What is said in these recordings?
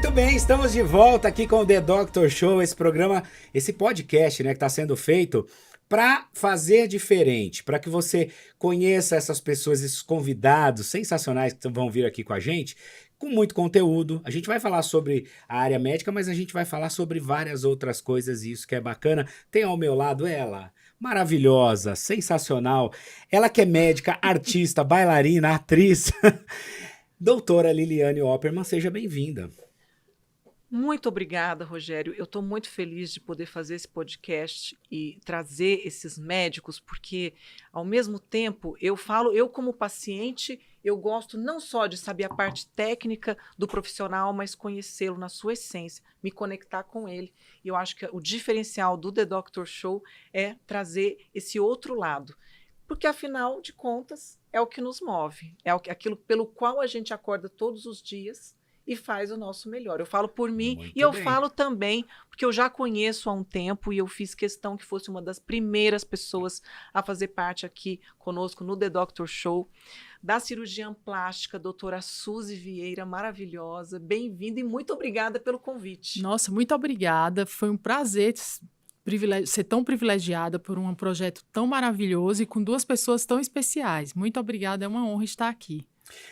Muito bem, estamos de volta aqui com o The Doctor Show, esse programa, esse podcast, né, que está sendo feito para fazer diferente, para que você conheça essas pessoas, esses convidados sensacionais que vão vir aqui com a gente, com muito conteúdo. A gente vai falar sobre a área médica, mas a gente vai falar sobre várias outras coisas e isso que é bacana. Tem ao meu lado ela, maravilhosa, sensacional, ela que é médica, artista, bailarina, atriz, doutora Liliane Opperman, seja bem-vinda. Muito obrigada, Rogério. Eu estou muito feliz de poder fazer esse podcast e trazer esses médicos, porque, ao mesmo tempo, eu como paciente, eu gosto não só de saber a parte técnica do profissional, mas conhecê-lo na sua essência, me conectar com ele. E eu acho que o diferencial do The Doctor Show é trazer esse outro lado. Porque, afinal de contas, é o que nos move, aquilo pelo qual a gente acorda todos os dias e faz o nosso melhor. Eu falo por mim Muito e eu bem. falo também, porque eu já conheço há um tempo e eu fiz questão que fosse uma das primeiras pessoas a fazer parte aqui conosco no The Doctor Show, da cirurgiã plástica, doutora Suzy Vieira, maravilhosa. Bem-vinda e muito obrigada pelo convite. Nossa, muito obrigada. Foi um prazer ser tão privilegiada por um projeto tão maravilhoso e com duas pessoas tão especiais. Muito obrigada, é uma honra estar aqui.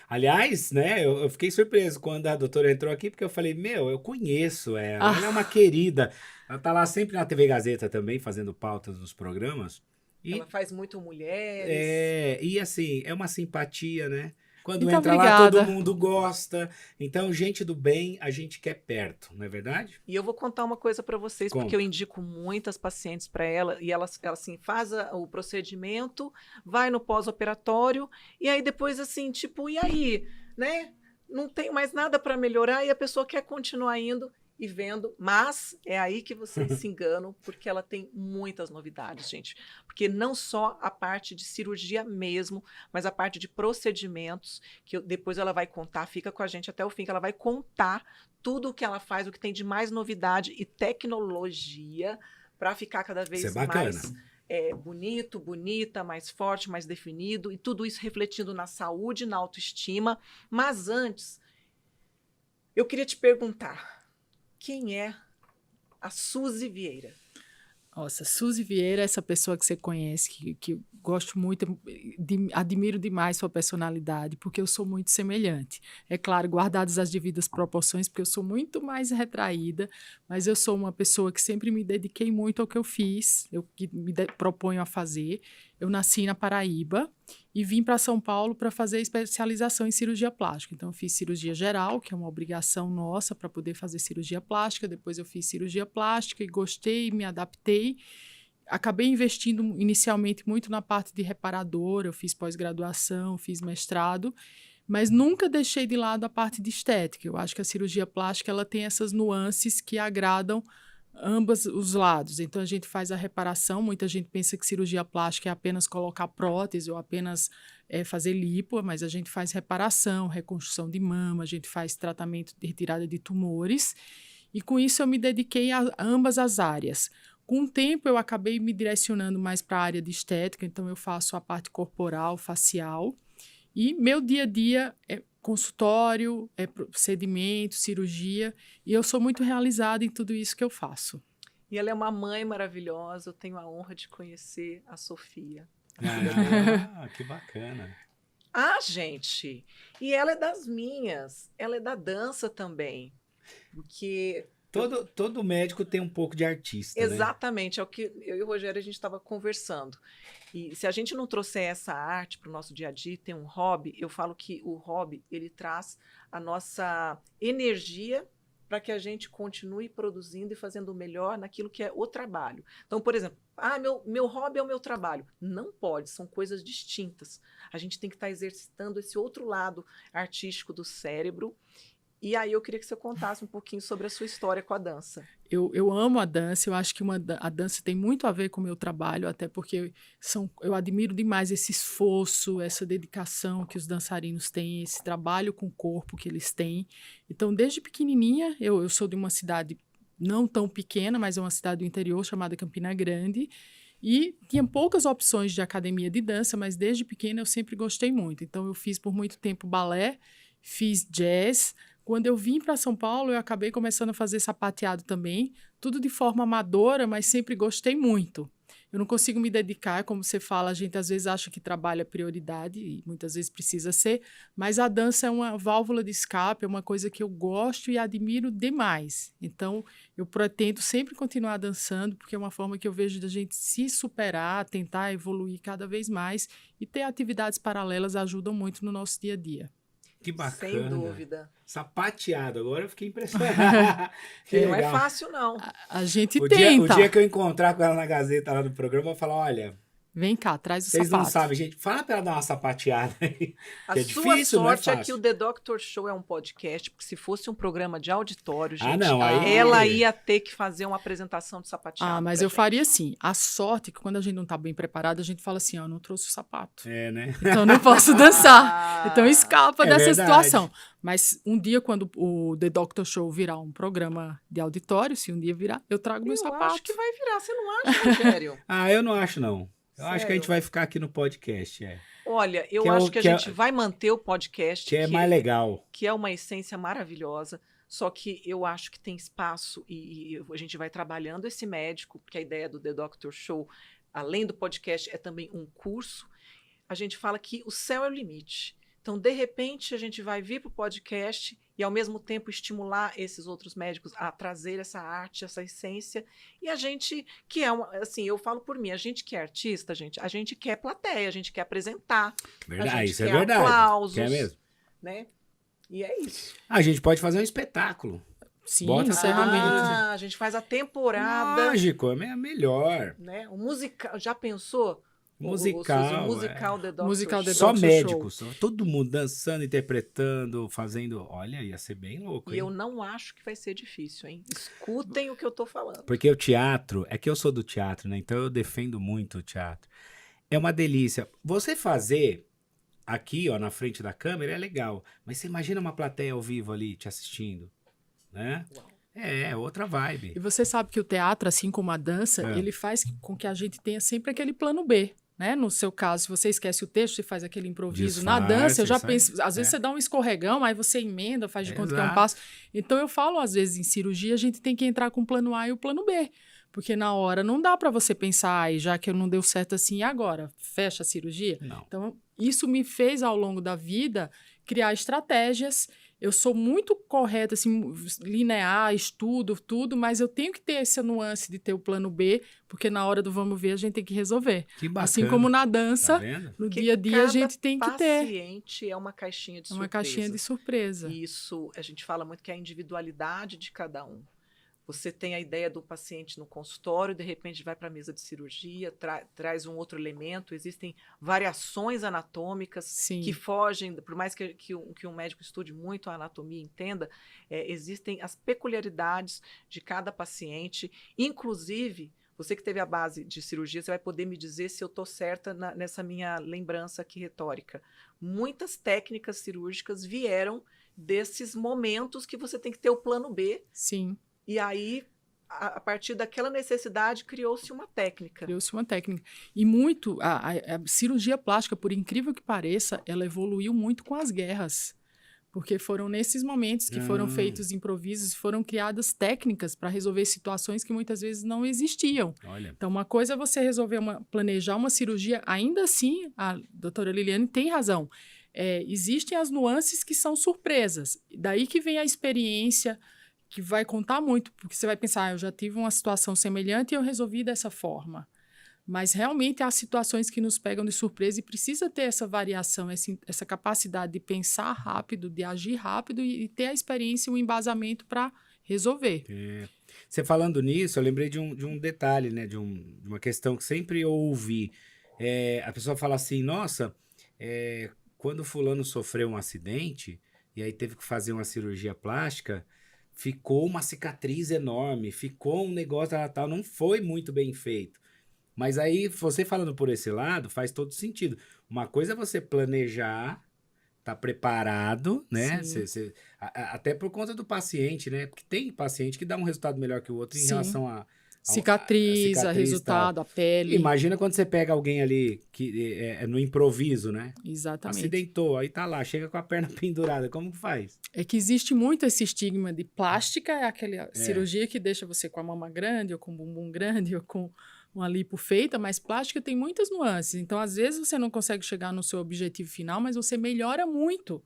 Aliás, né, eu fiquei surpreso quando a doutora entrou aqui, porque eu falei, eu conheço ela, ela é uma querida. Ela tá lá sempre na TV Gazeta também, fazendo pautas nos programas. E, ela faz muito mulheres. e assim, é uma simpatia, né? Quando Muito entra lá, obrigada. todo mundo gosta. Então, gente do bem, a gente quer perto, não é verdade? E eu vou contar uma coisa para vocês, Conta. porque eu indico muitas pacientes para ela, e ela assim, faz o procedimento, vai no pós-operatório, e aí depois assim, tipo, e aí, né? Não tem mais nada para melhorar, e a pessoa quer continuar indo e vendo, mas é aí que vocês se enganam, porque ela tem muitas novidades, gente. Porque não só a parte de cirurgia mesmo, mas a parte de procedimentos, que depois ela vai contar, fica com a gente até o fim, que ela vai contar tudo o que ela faz, o que tem de mais novidade e tecnologia para ficar cada vez Isso é bacana. mais bonito, bonita, mais forte, mais definido, e tudo isso refletindo na saúde, na autoestima. Mas antes, eu queria te perguntar, quem é a Suzy Vieira? Nossa, Suzy Vieira é essa pessoa que você conhece, que gosto muito, admiro demais sua personalidade, porque eu sou muito semelhante. É claro, guardadas as devidas proporções, porque eu sou muito mais retraída, mas eu sou uma pessoa que sempre me dediquei muito ao que eu fiz, que proponho a fazer. Eu nasci na Paraíba e vim para São Paulo para fazer especialização em cirurgia plástica. Então, eu fiz cirurgia geral, que é uma obrigação nossa para poder fazer cirurgia plástica. Depois eu fiz cirurgia plástica e gostei, me adaptei. Acabei investindo inicialmente muito na parte de reparador, eu fiz pós-graduação, fiz mestrado, mas nunca deixei de lado a parte de estética. Eu acho que a cirurgia plástica ela tem essas nuances que agradam ambos os lados. Então, a gente faz a reparação. Muita gente pensa que cirurgia plástica é apenas colocar prótese ou apenas fazer lipo, mas a gente faz reparação, reconstrução de mama, a gente faz tratamento de retirada de tumores. E, com isso, eu me dediquei a ambas as áreas. Com o tempo, eu acabei me direcionando mais para a área de estética, então eu faço a parte corporal, facial. E meu dia a dia é consultório, procedimento, cirurgia, e eu sou muito realizada em tudo isso que eu faço. E ela é uma mãe maravilhosa, eu tenho a honra de conhecer a Sofia. Que bacana. Ah, gente, e ela é das minhas, ela é da dança também, porque... Todo médico tem um pouco de artista, Exatamente, é o que eu e o Rogério a gente estava conversando. E se a gente não trouxer essa arte para o nosso dia a dia, tem um hobby, eu falo que o hobby, ele traz a nossa energia para que a gente continue produzindo e fazendo o melhor naquilo que é o trabalho. Então, por exemplo, meu hobby é o meu trabalho. Não pode, são coisas distintas. A gente tem que estar exercitando esse outro lado artístico do cérebro. E aí eu queria que você contasse um pouquinho sobre a sua história com a dança. Eu amo a dança, eu acho que a dança tem muito a ver com o meu trabalho, até porque eu admiro demais esse esforço, essa dedicação que os dançarinos têm, esse trabalho com o corpo que eles têm. Então, desde pequenininha, eu sou de uma cidade não tão pequena, mas é uma cidade do interior chamada Campina Grande, e tinha poucas opções de academia de dança, mas desde pequena eu sempre gostei muito. Então, eu fiz por muito tempo balé, fiz jazz. Quando eu vim para São Paulo, eu acabei começando a fazer sapateado também, tudo de forma amadora, mas sempre gostei muito. Eu não consigo me dedicar, como você fala, a gente às vezes acha que trabalho é prioridade, e muitas vezes precisa ser, mas a dança é uma válvula de escape, é uma coisa que eu gosto e admiro demais. Então, eu pretendo sempre continuar dançando, porque é uma forma que eu vejo da gente se superar, tentar evoluir cada vez mais, e ter atividades paralelas ajudam muito no nosso dia a dia. Que bacana. Sem dúvida. Sapateado, agora eu fiquei impressionado. Que Não é legal. fácil, não. A gente O tenta. dia que eu encontrar com ela na Gazeta lá do programa, eu vou falar, olha, Vem cá, traz o vocês sapato. não sabem, gente, fala pra ela dar uma sapateada aí. A Que é sua difícil, não é sorte é que fácil. o The Doctor Show é um podcast, porque se fosse um programa de auditório, gente, não, aí- ela ia ter que fazer uma apresentação de sapateado. Mas pra eu gente. faria assim. A sorte é que quando a gente não tá bem preparado, a gente fala assim, ó, eu não trouxe o sapato. É, né? Então eu não posso dançar. Então escapa É dessa verdade. situação. Mas um dia, quando o The Doctor Show virar um programa de auditório, se um dia virar, eu trago meu Eu sapato. acho que vai virar, você não acha, Rogério? Eu não acho, não. Eu acho que a gente Sério? vai ficar aqui no podcast, Olha, eu Que é acho o- que a que é- gente vai manter o podcast, que é mais legal. que é uma essência maravilhosa, só que eu acho que tem espaço e a gente vai trabalhando esse médico, porque a ideia do The Doctor Show, além do podcast, é também um curso. A gente fala que o céu é o limite. Então, de repente, a gente vai vir para o podcast e, ao mesmo tempo, estimular esses outros médicos a trazer essa arte, essa essência. E a gente, que é assim, eu falo por mim, a gente que é artista, a gente quer plateia, a gente quer apresentar. A Verdade, gente isso é quer verdade. aplausos, Quer mesmo? né? E é isso. A gente pode fazer um espetáculo. Sim, Bota encerramento. A gente faz a temporada, Lógico, é melhor. né? O musical, já pensou? Musical, Suzy, o musical The Doctor Musical The Show. Só Doctor médicos, todo mundo dançando, interpretando, fazendo. Olha, ia ser bem louco, E hein? eu não acho que vai ser difícil, hein? Escutem o que eu tô falando. Porque o teatro, é que eu sou do teatro, né? Então eu defendo muito o teatro. É uma delícia. Você fazer aqui, ó, na frente da câmera é legal, mas você imagina uma plateia ao vivo ali te assistindo, né? Uau. É outra vibe. E você sabe que o teatro, assim como a dança, É. ele faz com que a gente tenha sempre aquele plano B. Né? No seu caso, se você esquece o texto, você faz aquele improviso. Na Disfarce, dança, eu já isso aí. penso, às vezes você dá um escorregão, aí você emenda, faz de conta que é um Exato. passo. Então eu falo, às vezes, em cirurgia, a gente tem que entrar com o plano A e o plano B. Porque na hora não dá para você pensar, já que não deu certo assim, e agora? Fecha a cirurgia? Não. Então, isso me fez, ao longo da vida, criar estratégias. Eu sou muito correta, assim, linear, estudo, tudo, mas eu tenho que ter essa nuance de ter o plano B, porque na hora do vamos ver, a gente tem que resolver. Que bacana. Assim como na dança, Tá vendo? no Porque dia a dia, a cada gente tem que ter paciente é uma caixinha de uma surpresa. caixinha de surpresa. E isso, a gente fala muito que é a individualidade de cada um. Você tem a ideia do paciente no consultório, de repente vai para a mesa de cirurgia, traz um outro elemento, existem variações anatômicas Sim. que fogem, por mais que um médico estude muito a anatomia e entenda, existem as peculiaridades de cada paciente, inclusive, você que teve a base de cirurgia, você vai poder me dizer se eu estou certa nessa minha lembrança aqui retórica. Muitas técnicas cirúrgicas vieram desses momentos que você tem que ter o plano B, Sim, e aí, a partir daquela necessidade, criou-se uma técnica. criou-se uma técnica. E muito, a cirurgia plástica, por incrível que pareça, ela evoluiu muito com as guerras. Porque foram nesses momentos que foram feitos improvisos, foram criadas técnicas para resolver situações que muitas vezes não existiam. Olha, Então, uma coisa é você resolver planejar uma cirurgia, ainda assim, a doutora Liliane tem razão. Existem as nuances que são surpresas. Daí que vem a experiência, que vai contar muito, porque você vai pensar, eu já tive uma situação semelhante e eu resolvi dessa forma. Mas realmente há situações que nos pegam de surpresa e precisa ter essa variação, essa capacidade de pensar rápido, de agir rápido e ter a experiência e o embasamento para resolver. Você falando nisso, eu lembrei de um detalhe, né? De uma questão que sempre eu ouvi. A pessoa fala assim, nossa, quando fulano sofreu um acidente e aí teve que fazer uma cirurgia plástica, ficou uma cicatriz enorme, ficou um negócio tal, não foi muito bem feito. Mas aí, você falando por esse lado, faz todo sentido. Uma coisa é você planejar, tá preparado, né? Até por conta do paciente, né? Porque tem paciente que dá um resultado melhor que o outro em Sim. relação Cicatriza, tal. resultado, a pele. Imagina quando você pega alguém ali que é no improviso, né? Exatamente. Acidentou, aí tá lá, chega com a perna pendurada, como que faz? É que existe muito esse estigma de plástica, é aquela cirurgia que deixa você com a mama grande, ou com o bumbum grande, ou com uma lipo feita, mas plástica tem muitas nuances. Então, às vezes, você não consegue chegar no seu objetivo final, mas você melhora muito.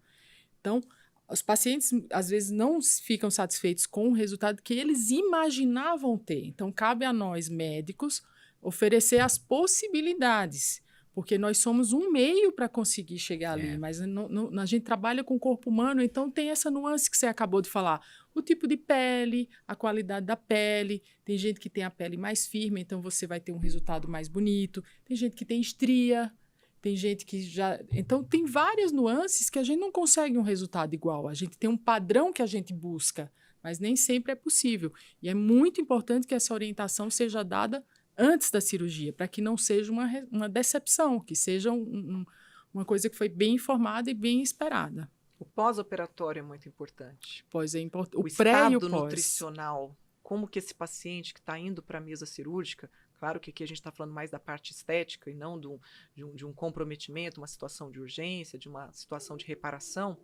Então, os pacientes, às vezes, não ficam satisfeitos com o resultado que eles imaginavam ter. Então, cabe a nós, médicos, oferecer as possibilidades, porque nós somos um meio para conseguir chegar ali, mas a gente trabalha com o corpo humano, então tem essa nuance que você acabou de falar. O tipo de pele, a qualidade da pele. Tem gente que tem a pele mais firme, então você vai ter um resultado mais bonito. Tem gente que tem estria. Tem gente que já... Então, tem várias nuances que a gente não consegue um resultado igual. A gente tem um padrão que a gente busca, mas nem sempre é possível. E é muito importante que essa orientação seja dada antes da cirurgia, para que não seja uma decepção, que seja uma coisa que foi bem informada e bem esperada. O pós-operatório é muito importante. Pois é importante. O pré e o estado pós. nutricional, como que esse paciente que está indo para a mesa cirúrgica, claro que aqui a gente está falando mais da parte estética e não de um comprometimento, uma situação de urgência, de uma situação de reparação,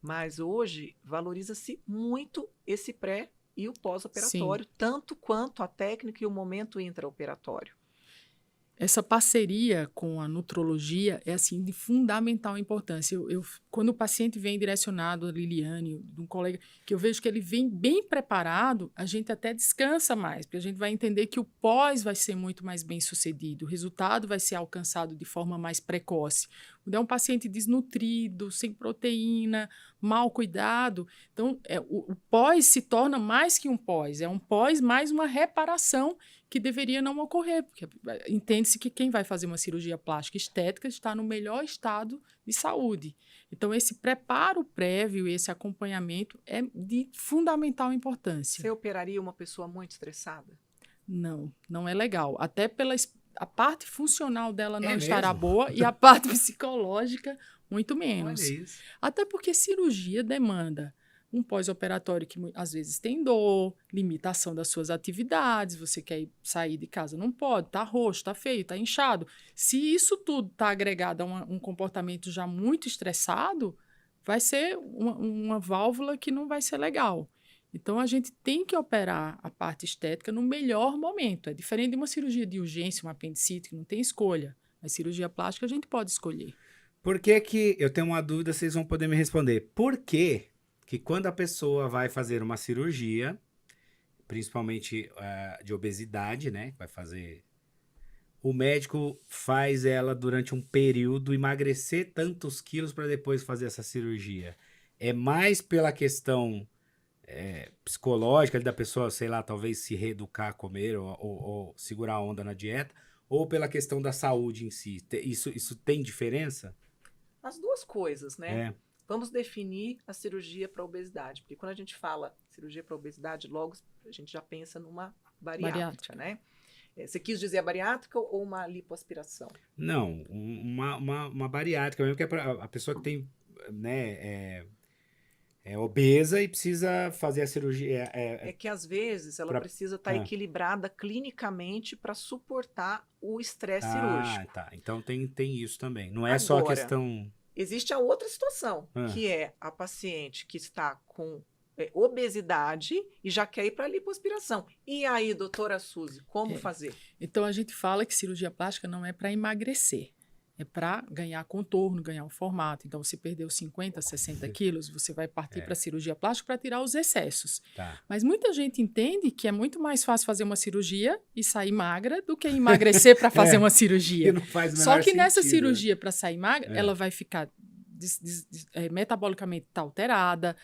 mas hoje valoriza-se muito esse pré e o pós-operatório, tanto quanto a técnica e o momento intraoperatório. Essa parceria com a nutrologia é assim de fundamental importância. Quando o paciente vem direcionado, a Liliane, de um colega, que eu vejo que ele vem bem preparado, a gente até descansa mais, porque a gente vai entender que o pós vai ser muito mais bem sucedido, o resultado vai ser alcançado de forma mais precoce. Quando é um paciente desnutrido, sem proteína, mal cuidado, então o pós se torna mais que um pós, é um pós mais uma reparação que deveria não ocorrer, porque entende-se que quem vai fazer uma cirurgia plástica estética está no melhor estado de saúde. Então, esse preparo prévio, esse acompanhamento é de fundamental importância. Você operaria uma pessoa muito estressada? Não, não é legal. Até a parte funcional dela não estará mesmo? boa e a parte psicológica muito menos. Olha isso. Até porque cirurgia demanda um pós-operatório que às vezes tem dor, limitação das suas atividades, você quer sair de casa, não pode, tá roxo, tá feio, tá inchado. Se isso tudo tá agregado a um comportamento já muito estressado, vai ser uma válvula que não vai ser legal. Então, a gente tem que operar a parte estética no melhor momento. É diferente de uma cirurgia de urgência, uma apendicite, que não tem escolha. A cirurgia plástica a gente pode escolher. Por que eu tenho uma dúvida, vocês vão poder me responder. Por que quando a pessoa vai fazer uma cirurgia, principalmente de obesidade, né? Vai fazer... O médico faz ela durante um período emagrecer tantos quilos para depois fazer essa cirurgia? É mais pela questão psicológica da pessoa, sei lá, talvez se reeducar a comer ou segurar a onda na dieta, ou pela questão da saúde em si? Isso tem diferença? As duas coisas, né? É. Vamos definir a cirurgia para obesidade, porque quando a gente fala cirurgia para obesidade, logo a gente já pensa numa bariátrica, né? Você quis dizer a bariátrica ou uma lipoaspiração? Não, uma bariátrica mesmo, que é para a pessoa que tem, né, é obesa e precisa fazer a cirurgia. É que às vezes ela precisa estar equilibrada clinicamente para suportar o estresse cirúrgico. Tá. Então tem isso também. Não é só a questão... Existe a outra situação, que é a paciente que está com obesidade e já quer ir para a lipoaspiração. E aí, doutora Suzy, como fazer? Então, a gente fala que cirurgia plástica não é para emagrecer. É para ganhar contorno, ganhar um formato. Então, você perdeu 50, 60 quilos, você vai partir para a cirurgia plástica para tirar os excessos. Tá. Mas muita gente entende que é muito mais fácil fazer uma cirurgia e sair magra do que emagrecer para fazer uma cirurgia. Não faz o menor Só que nessa sentido, cirurgia, para sair magra, ela vai ficar metabolicamente tá alterada,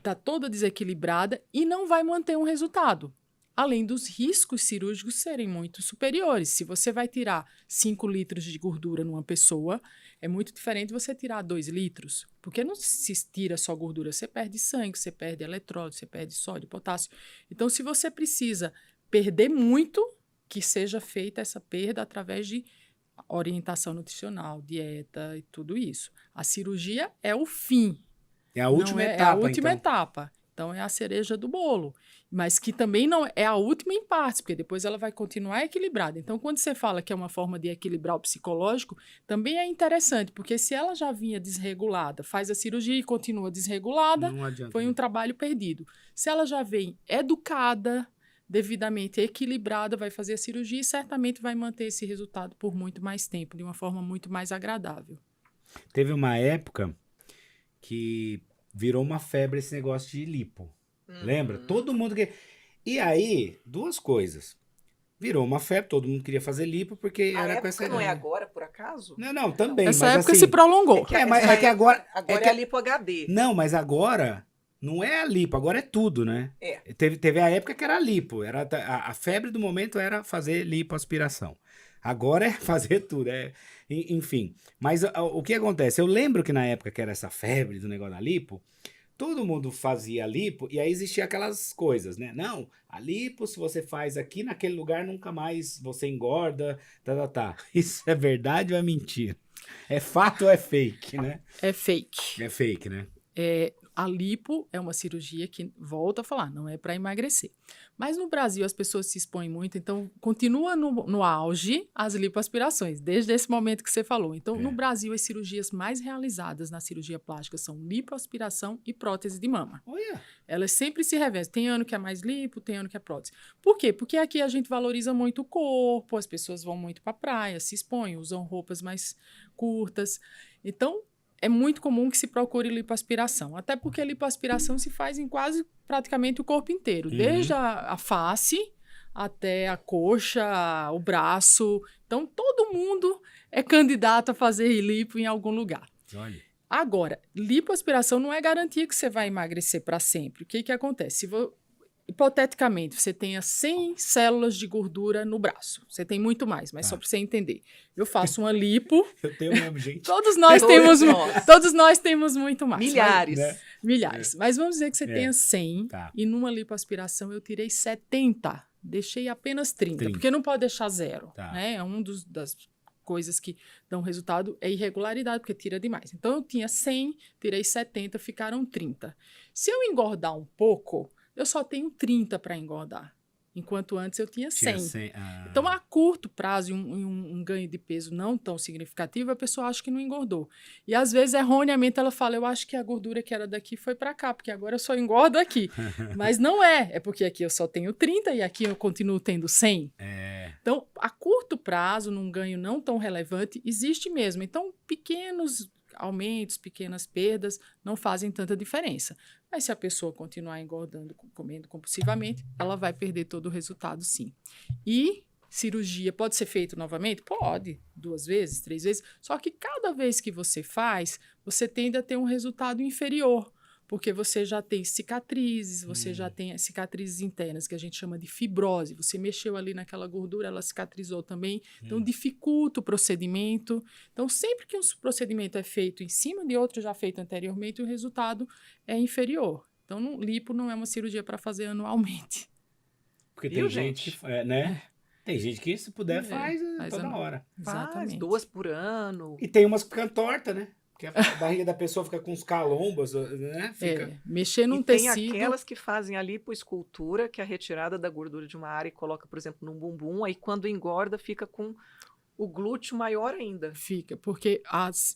tá toda desequilibrada e não vai manter um resultado. Além dos riscos cirúrgicos serem muito superiores. Se você vai tirar 5 litros de gordura numa pessoa, é muito diferente você tirar 2 litros. Porque não se tira só gordura, você perde sangue, você perde eletrólito, você perde sódio, potássio. Então, se você precisa perder muito, que seja feita essa perda através de orientação nutricional, dieta e tudo isso. A cirurgia é o fim. É a última etapa, É a última então. etapa. Então, é a cereja do bolo. Mas que também não é a última em partes, porque depois ela vai continuar equilibrada. Então, quando você fala que é uma forma de equilibrar o psicológico, também é interessante, porque se ela já vinha desregulada, faz a cirurgia e continua desregulada, Não adianta. foi um trabalho perdido. Se ela já vem educada, devidamente equilibrada, vai fazer a cirurgia e certamente vai manter esse resultado por muito mais tempo, de uma forma muito mais agradável. Teve uma época que virou uma febre esse negócio de lipo. Lembra? Todo mundo que... E aí, duas coisas. Virou uma febre, todo mundo queria fazer lipo porque A era com época essa não é ideia. agora, por acaso? Não, também, Essa mas época assim... se prolongou. mas é que agora... Agora é a lipo HD. Não, mas agora não é a lipo, agora é tudo, né? É. Teve a época que era a lipo, era a febre do momento era fazer lipoaspiração. Agora é fazer tudo, enfim. Mas o que acontece? Eu lembro que na época que era essa febre do negócio da lipo, todo mundo fazia lipo e aí existia aquelas coisas, né? Não, a lipo, se você faz aqui naquele lugar, nunca mais você engorda, tá. Isso é verdade ou é mentira? É fato ou é fake, né? É fake. É fake, né? A lipo é uma cirurgia que, volto a falar, não é para emagrecer. Mas no Brasil as pessoas se expõem muito, então continua no auge as lipoaspirações, desde esse momento que você falou. Então, no Brasil, as cirurgias mais realizadas na cirurgia plástica são lipoaspiração e prótese de mama. Olha. Elas sempre se revezam. Tem ano que é mais lipo, tem ano que é prótese. Por quê? Porque aqui a gente valoriza muito o corpo, as pessoas vão muito para a praia, se expõem, usam roupas mais curtas. Então, é muito comum que se procure lipoaspiração, até porque a lipoaspiração se faz em quase praticamente o corpo inteiro, desde a face até a coxa, o braço. Então, todo mundo é candidato a fazer lipo em algum lugar. Olha. Agora, lipoaspiração não é garantia que você vai emagrecer para sempre. O que acontece? Hipoteticamente, você tenha 100 células de gordura no braço. Você tem muito mais, mas só para você entender. Eu faço uma lipo. Eu tenho mesmo, gente. Todos nós temos muito mais. Milhares. Né? Milhares. Mas vamos dizer que você tenha 100 Tá. e numa lipoaspiração eu tirei 70. Deixei apenas 30. Porque não pode deixar zero. Tá. Né? É das coisas que dão resultado, é irregularidade, porque tira demais. Então, eu tinha 100, tirei 70, ficaram 30. Se eu engordar um pouco, eu só tenho 30 para engordar. Enquanto antes eu tinha 100. Então, a curto prazo, e um ganho de peso não tão significativo, a pessoa acha que não engordou. E, às vezes, erroneamente, ela fala, eu acho que a gordura que era daqui foi para cá, porque agora eu só engordo aqui. Mas não é. É porque aqui eu só tenho 30 e aqui eu continuo tendo 100. Então, a curto prazo, num ganho não tão relevante, existe mesmo. Então, pequenos aumentos, pequenas perdas não fazem tanta diferença. Mas se a pessoa continuar engordando, comendo compulsivamente, ela vai perder todo o resultado, sim. E cirurgia pode ser feita novamente? Pode, 2 vezes, 3 vezes. Só que cada vez que você faz, você tende a ter um resultado inferior, porque você já tem cicatrizes, você já tem cicatrizes internas, que a gente chama de fibrose. Você mexeu ali naquela gordura, ela cicatrizou também. Então, dificulta o procedimento. Então, sempre que um procedimento é feito em cima de outro já feito anteriormente, o resultado é inferior. Então, lipo não é uma cirurgia para fazer anualmente. Porque tem gente que... né? Tem gente que, se puder, faz toda hora. Exatamente. 2 por ano. E tem umas que ficam tortas, né? Porque a barriga da pessoa fica com os calombos, né? Mexer num e tecido... tem aquelas que fazem a lipoescultura, que é a retirada da gordura de uma área e coloca, por exemplo, num bumbum, aí quando engorda fica com o glúteo maior ainda. Fica, porque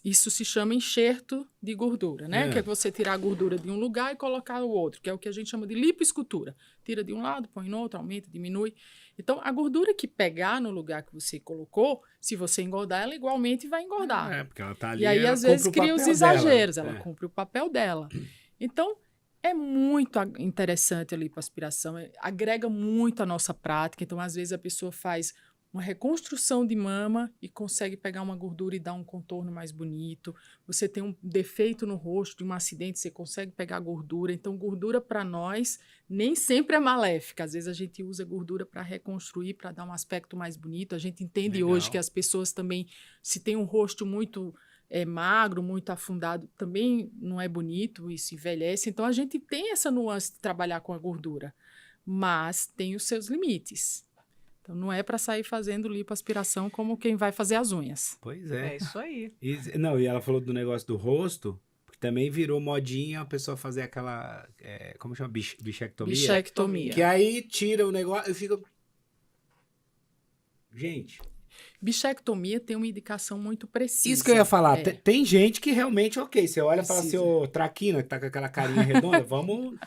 isso se chama enxerto de gordura, né? Que é você tirar a gordura de um lugar e colocar no outro, que é o que a gente chama de lipoescultura. Tira de um lado, põe no outro, aumenta, diminui. Então, a gordura que pegar no lugar que você colocou, se você engordar, ela igualmente vai engordar. Porque ela tá ali. E aí, às vezes, cria os exageros. Ela cumpre o papel dela. Então, é muito interessante a lipoaspiração, agrega muito à nossa prática. Então, às vezes, a pessoa faz uma reconstrução de mama e consegue pegar uma gordura e dar um contorno mais bonito. Você tem um defeito no rosto de um acidente, você consegue pegar gordura. Então, gordura para nós nem sempre é maléfica. Às vezes a gente usa gordura para reconstruir, para dar um aspecto mais bonito. A gente entende hoje que as pessoas também, se tem um rosto muito magro, muito afundado, também não é bonito e se envelhece. Então, a gente tem essa nuance de trabalhar com a gordura, mas tem os seus limites. Então, não é para sair fazendo lipoaspiração como quem vai fazer as unhas. Pois é. É isso aí. E ela falou do negócio do rosto. Também virou modinha a pessoa fazer aquela, como chama? Bichectomia? Bichectomia. Que aí tira o negócio e fica... Gente... Bichectomia tem uma indicação muito precisa. Isso que eu ia falar. Tem gente que realmente, ok, você olha e fala assim, Precisa. ô Traquina, que tá com aquela carinha redonda, vamos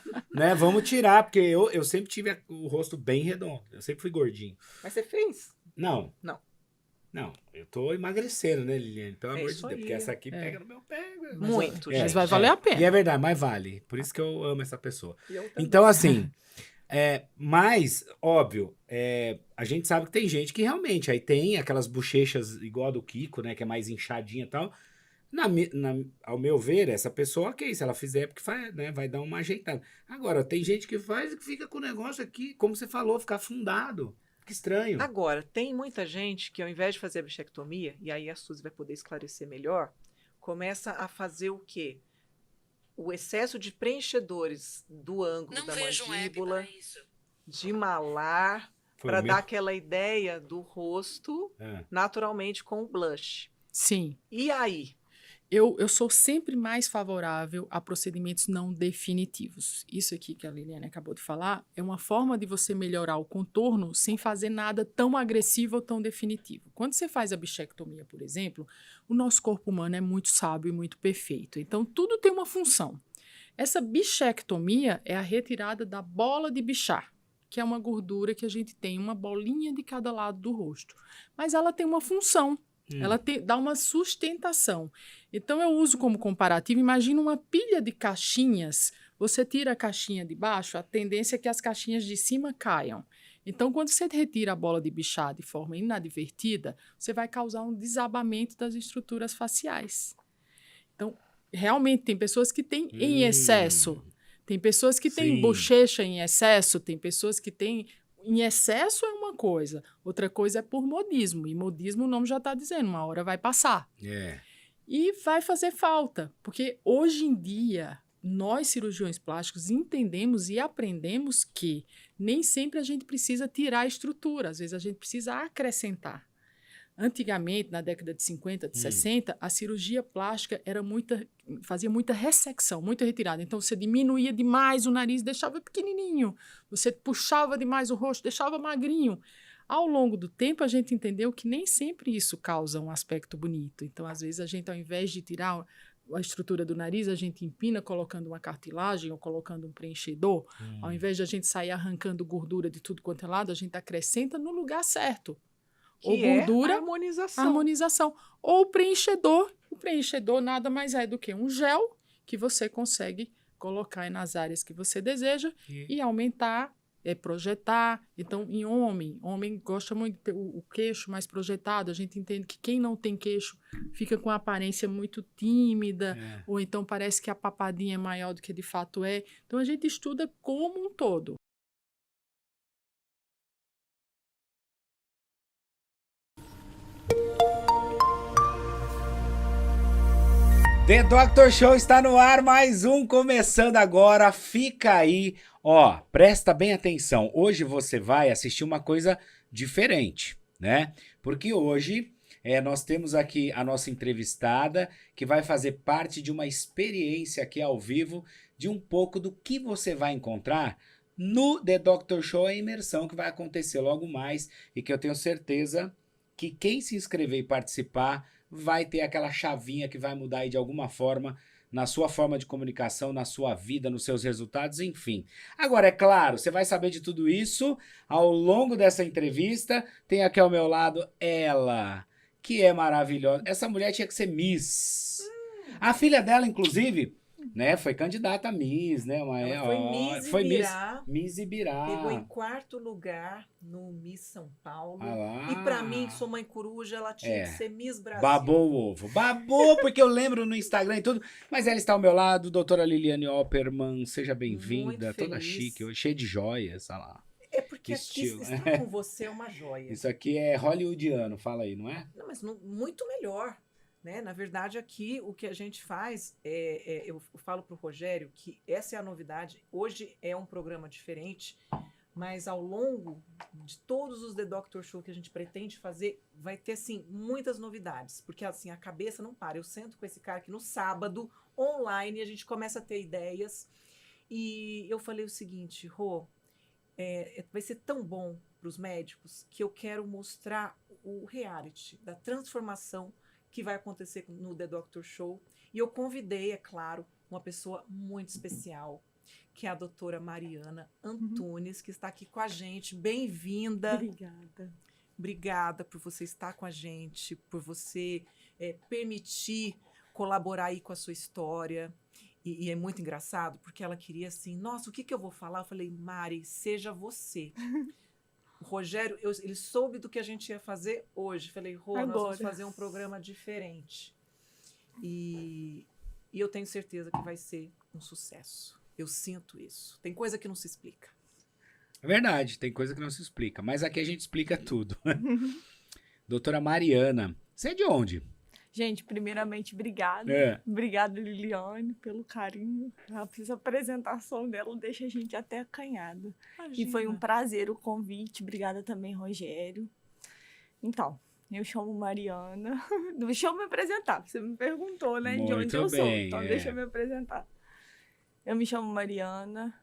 tirar, porque eu sempre tive o rosto bem redondo. Eu sempre fui gordinho. Mas você fez? Não. Não, Eu tô emagrecendo, né, Liliane? Pelo amor de isso Deus, aí. porque essa aqui pega no meu pé. Muito, Mas gente. vai valer a pena. E é verdade, mas vale. Por isso que eu amo essa pessoa. Eu também. Então, assim, mas, óbvio, a gente sabe que tem gente que realmente aí tem aquelas bochechas igual a do Kiko, né, que é mais inchadinha e tal. Ao meu ver, essa pessoa, ok, se ela fizer, porque vai dar uma ajeitada. Agora, tem gente que faz e que fica com o negócio aqui, como você falou, ficar afundado. Que estranho. Agora, tem muita gente que ao invés de fazer a bichectomia, e aí a Suzy vai poder esclarecer melhor, começa a fazer o quê? O excesso de preenchedores do ângulo da mandíbula, de malar, para dar aquela ideia do rosto naturalmente com o blush. Sim. E aí? Eu sou sempre mais favorável a procedimentos não definitivos. Isso aqui que a Liliane acabou de falar é uma forma de você melhorar o contorno sem fazer nada tão agressivo ou tão definitivo. Quando você faz a bichectomia, por exemplo, o nosso corpo humano é muito sábio e muito perfeito. Então, tudo tem uma função. Essa bichectomia é a retirada da bola de bichar, que é uma gordura que a gente tem, uma bolinha de cada lado do rosto. Mas ela tem uma função. Ela dá uma sustentação. Então, eu uso como comparativo, imagina uma pilha de caixinhas, você tira a caixinha de baixo, a tendência é que as caixinhas de cima caiam. Então, quando você retira a bola de bichar de forma inadvertida, você vai causar um desabamento das estruturas faciais. Então, realmente, tem pessoas que têm em excesso, tem pessoas que têm bochecha em excesso, tem pessoas que têm... Em excesso é uma coisa, outra coisa é por modismo. E modismo o nome já está dizendo, uma hora vai passar. E vai fazer falta, porque hoje em dia, nós cirurgiões plásticos entendemos e aprendemos que nem sempre a gente precisa tirar a estrutura, às vezes a gente precisa acrescentar. Antigamente, na década de 50, de 60, a cirurgia plástica fazia muita ressecção, muita retirada. Então, você diminuía demais o nariz, deixava pequenininho. Você puxava demais o rosto, deixava magrinho. Ao longo do tempo, a gente entendeu que nem sempre isso causa um aspecto bonito. Então, às vezes, a gente, ao invés de tirar a estrutura do nariz, a gente empina colocando uma cartilagem ou colocando um preenchedor. Ao invés de a gente sair arrancando gordura de tudo quanto é lado, a gente acrescenta no lugar certo. Ou gordura, harmonização. Ou preenchedor. O preenchedor nada mais é do que um gel que você consegue colocar nas áreas que você deseja e aumentar, projetar. Então, em homem gosta muito de ter o queixo mais projetado. A gente entende que quem não tem queixo fica com a aparência muito tímida, ou então parece que a papadinha é maior do que de fato é. Então, a gente estuda como um todo. The Dr. Show está no ar, mais um começando agora, fica aí, presta bem atenção, hoje você vai assistir uma coisa diferente, né? Porque hoje nós temos aqui a nossa entrevistada que vai fazer parte de uma experiência aqui ao vivo de um pouco do que você vai encontrar no The Dr. Show, a imersão que vai acontecer logo mais e que eu tenho certeza que quem se inscrever e participar vai ter aquela chavinha que vai mudar aí de alguma forma na sua forma de comunicação, na sua vida, nos seus resultados, enfim. Agora, é claro, você vai saber de tudo isso ao longo dessa entrevista. Tem aqui ao meu lado ela, que é maravilhosa. Essa mulher tinha que ser Miss. A filha dela, inclusive, né, foi candidata a Miss, né? Foi Miss Ibirá. Pegou em 4º lugar no Miss São Paulo. E pra mim, que sou mãe coruja, ela tinha que ser Miss Brasil. Babou o ovo. Babou, porque eu lembro no Instagram e tudo. Mas ela está ao meu lado, doutora Liliane Opperman. Seja bem-vinda. Toda chique hoje, cheia de joias, olha lá. É porque aqui estar com você é uma joia. Isso aqui é hollywoodiano, fala aí, não é? Não, mas muito melhor. Né? Na verdade, aqui o que a gente faz, eu falo para o Rogério que essa é a novidade. Hoje é um programa diferente. Mas ao longo de todos os The Doctor Show que a gente pretende fazer, vai ter, assim, muitas novidades. Porque, assim, a cabeça não para. Eu sento com esse cara aqui no sábado, online, e a gente começa a ter ideias. E eu falei o seguinte, Rô, vai ser tão bom para os médicos que eu quero mostrar o reality da transformação que vai acontecer no The Doctor Show. E eu convidei, é claro, uma pessoa muito especial, que é a doutora Mariana Antunes, que está aqui com a gente. Bem-vinda. Obrigada. Obrigada por você estar com a gente, por você permitir colaborar aí com a sua história. E é muito engraçado, porque ela queria assim, nossa, o que eu vou falar? Eu falei, Mari, seja você. O Rogério, ele soube do que a gente ia fazer hoje. Falei, Rô, nós vamos fazer um programa diferente. E eu tenho certeza que vai ser um sucesso. Eu sinto isso. Tem coisa que não se explica. É verdade, tem coisa que não se explica, mas aqui a gente explica tudo. Doutora Mariana, você é de onde? Gente, primeiramente, obrigada. Obrigada, Liliane, pelo carinho. A apresentação dela deixa a gente até acanhada. Imagina. E foi um prazer o convite. Obrigada também, Rogério. Então, eu chamo Mariana. Deixa eu me apresentar. Você me perguntou, né, de onde eu sou. Então, deixa eu me apresentar. Eu me chamo Mariana.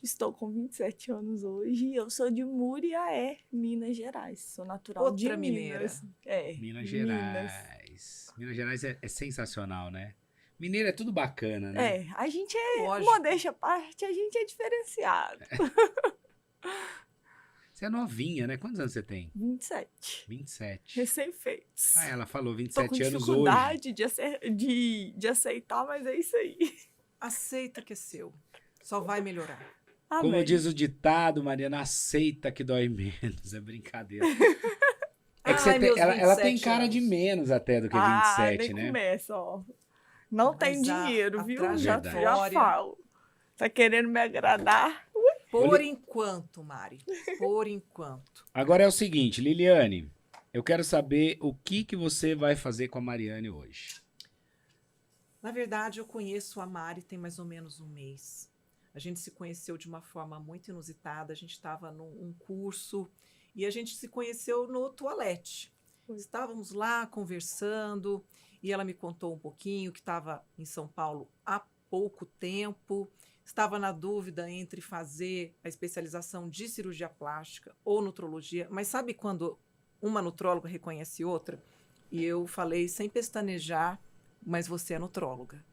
Estou com 27 anos hoje. Eu sou de Muriaé, Minas Gerais. Sou natural de Outra mineira. Minas. Minas Gerais. Minas Gerais é sensacional, né? Mineiro é tudo bacana, né? A gente é, Lógico. modéstia à parte, a gente é diferenciado. Você é novinha, né? Quantos anos você tem? 27. 27. Recém-feitos. Ah, ela falou Tô 27 com anos hoje. dificuldade de aceitar, mas é isso aí. Aceita que é seu. Só vai melhorar. Como Amém. diz o ditado, Mariana, aceita que dói menos. É brincadeira. É que Ai, meus ela tem 27 cara de anos. menos até do que 27, nem né? começa, ó. Não Mas tem a dinheiro, viu? Já trajetória- falo. Tá querendo me agradar? Por enquanto, Mari. Por enquanto. Agora é o seguinte, Liliane, eu quero saber o que você vai fazer com a Mariane hoje. Na verdade, eu conheço a Mari tem mais ou menos um mês. A gente se conheceu de uma forma muito inusitada. A gente estava num curso e a gente se conheceu no toalete. Estávamos lá conversando e ela me contou um pouquinho que estava em São Paulo há pouco tempo. Estava na dúvida entre fazer a especialização de cirurgia plástica ou nutrologia. Mas sabe quando uma nutróloga reconhece outra? E eu falei sem pestanejar, mas você é nutróloga.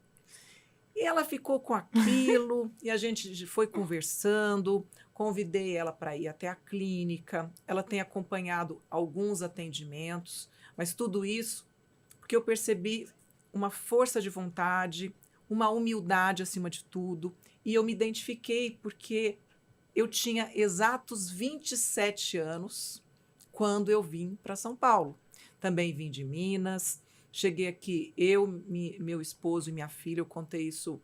E ela ficou com aquilo, e a gente foi conversando, convidei ela para ir até a clínica, ela tem acompanhado alguns atendimentos, mas tudo isso porque eu percebi uma força de vontade, uma humildade acima de tudo, e eu me identifiquei porque eu tinha exatos 27 anos quando eu vim para São Paulo. Também vim de Minas. Cheguei aqui, meu esposo e minha filha, eu contei isso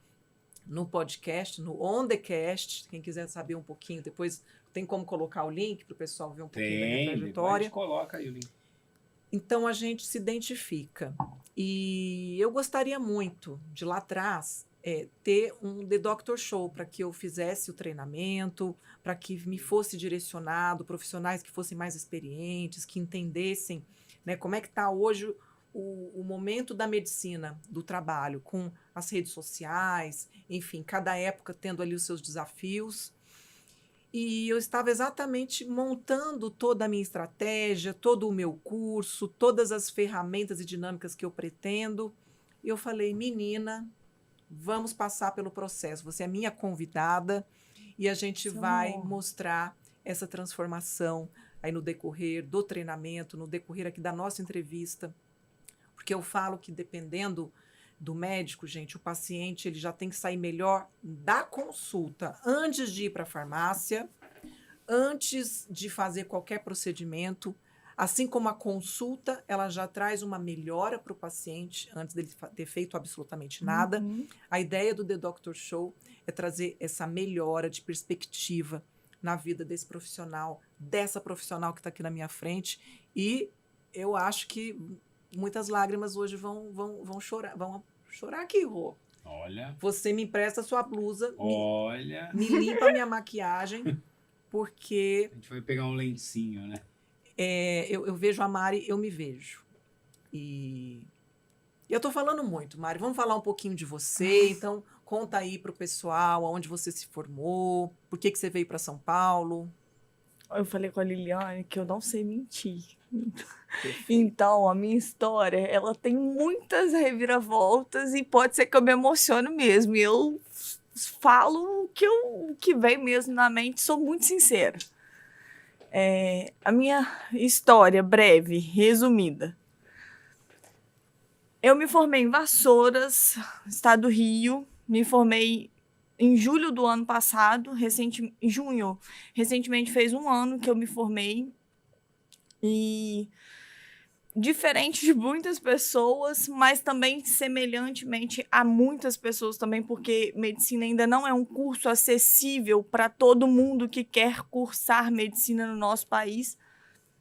no podcast, no On The Cast. Quem quiser saber um pouquinho, depois tem como colocar o link para o pessoal ver um pouquinho da minha trajetória. A gente coloca aí o link. Então a gente se identifica. E eu gostaria muito, de lá atrás, ter um The Doctor Show para que eu fizesse o treinamento, para que me fosse direcionado, profissionais que fossem mais experientes, que entendessem, né, como é que está hoje o momento da medicina, do trabalho, com as redes sociais, enfim, cada época tendo ali os seus desafios. E eu estava exatamente montando toda a minha estratégia, todo o meu curso, todas as ferramentas e dinâmicas que eu pretendo. E eu falei, menina, vamos passar pelo processo. Você é minha convidada e a gente vai mostrar essa transformação aí no decorrer do treinamento, no decorrer aqui da nossa entrevista. Porque eu falo que dependendo do médico, gente, o paciente ele já tem que sair melhor da consulta antes de ir para a farmácia, antes de fazer qualquer procedimento. Assim como a consulta, ela já traz uma melhora para o paciente antes dele ter feito absolutamente nada. A ideia do The Doctor Show é trazer essa melhora de perspectiva na vida desse profissional, dessa profissional que está aqui na minha frente. E eu acho que muitas lágrimas hoje vão chorar aqui, Rô. Olha. Você me empresta sua blusa, Olha. me limpa a minha maquiagem, porque A gente vai pegar um lencinho, né? eu vejo a Mari, eu me vejo. E eu tô falando muito, Mari. Vamos falar um pouquinho de você. Então, conta aí pro pessoal aonde você se formou, por que você veio para São Paulo. Eu falei com a Liliane que eu não sei mentir. Então, a minha história, ela tem muitas reviravoltas e pode ser que eu me emocione mesmo. E eu falo o que vem mesmo na mente, sou muito sincera. A minha história, breve, resumida. Eu me formei em Vassouras, estado do Rio. Me formei em julho do ano passado, em junho. Recentemente fez 1 ano que eu me formei. E diferente de muitas pessoas, mas também semelhantemente a muitas pessoas também, porque medicina ainda não é um curso acessível para todo mundo que quer cursar medicina no nosso país.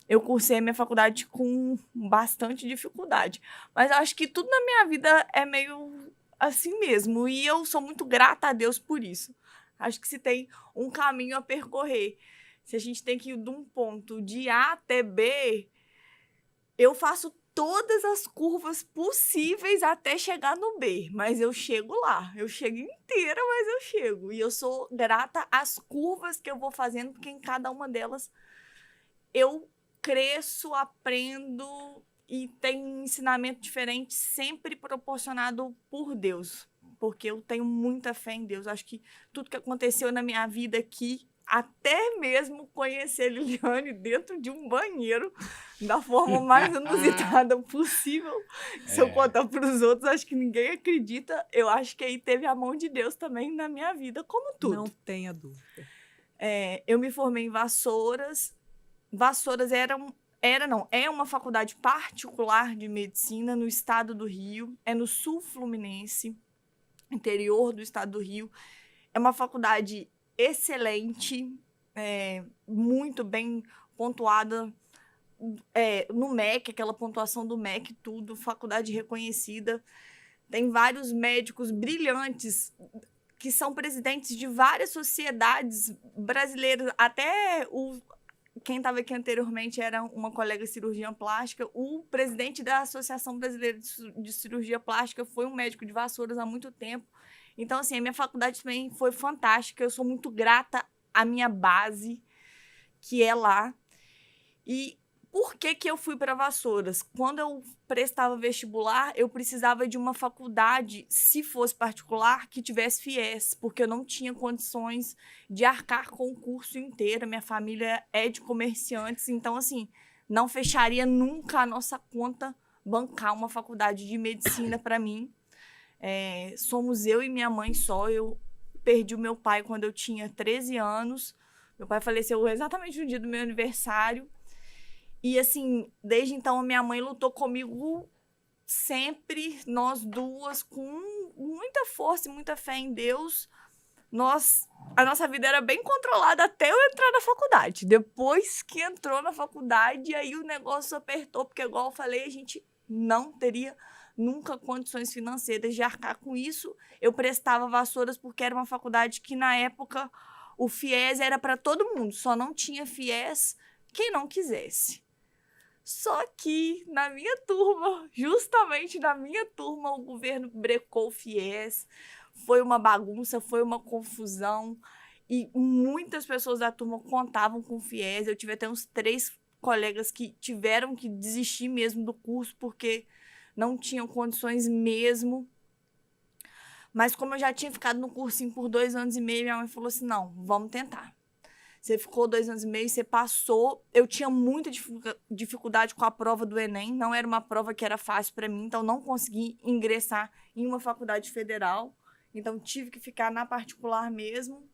Eu cursei a minha faculdade com bastante dificuldade. Mas eu acho que tudo na minha vida é meio assim mesmo. E eu sou muito grata a Deus por isso. Acho que se tem um caminho a percorrer, se a gente tem que ir de um ponto de A até B, eu faço todas as curvas possíveis até chegar no B. Mas eu chego lá. Eu chego inteira, mas eu chego. E eu sou grata às curvas que eu vou fazendo, porque em cada uma delas eu cresço, aprendo e tenho um ensinamento diferente, sempre proporcionado por Deus, porque eu tenho muita fé em Deus. Acho que tudo que aconteceu na minha vida aqui, até mesmo conhecer Liliane dentro de um banheiro, da forma mais inusitada possível, se eu contar para os outros, acho que ninguém acredita. Eu acho que aí teve a mão de Deus também na minha vida, como tudo. Não tenha dúvida. Eu me formei em Vassouras. Vassouras é uma faculdade particular de medicina no estado do Rio, é no sul fluminense, interior do estado do Rio. É uma faculdade excelente, muito bem pontuada no MEC, aquela pontuação do MEC, tudo, faculdade reconhecida. Tem vários médicos brilhantes que são presidentes de várias sociedades brasileiras, até quem estava aqui anteriormente era uma colega cirurgiã plástica. O presidente da Associação Brasileira de Cirurgia Plástica foi um médico de Vassouras há muito tempo. Então, assim, a minha faculdade também foi fantástica. Eu sou muito grata à minha base, que é lá. E por que eu fui para Vassouras? Quando eu prestava vestibular, eu precisava de uma faculdade, se fosse particular, que tivesse FIES, porque eu não tinha condições de arcar com o curso inteiro. Minha família é de comerciantes, então, assim, não fecharia nunca a nossa conta bancar uma faculdade de medicina para mim. Somos eu e minha mãe só. Eu perdi o meu pai quando eu tinha 13 anos. Meu pai faleceu exatamente no dia do meu aniversário. E, assim, desde então, a minha mãe lutou comigo sempre, nós duas, com muita força e muita fé em Deus. A nossa vida era bem controlada até eu entrar na faculdade. Depois que entrou na faculdade, aí o negócio apertou, porque, igual eu falei, a gente não teria nunca condições financeiras de arcar com isso. Eu prestava Vassouras porque era uma faculdade que, na época, o FIES era para todo mundo. Só não tinha FIES quem não quisesse. Só que na minha turma, justamente na minha turma, o governo brecou o FIES. Foi uma bagunça, foi uma confusão. E muitas pessoas da turma contavam com o FIES. Eu tive até uns 3 colegas que tiveram que desistir mesmo do curso porque não tinham condições mesmo. Mas como eu já tinha ficado no cursinho por 2 anos e meio, minha mãe falou assim, não, vamos tentar. Você ficou 2 anos e meio, você passou. Eu tinha muita dificuldade com a prova do Enem. Não era uma prova que era fácil para mim, então não consegui ingressar em uma faculdade federal. Então tive que ficar na particular mesmo.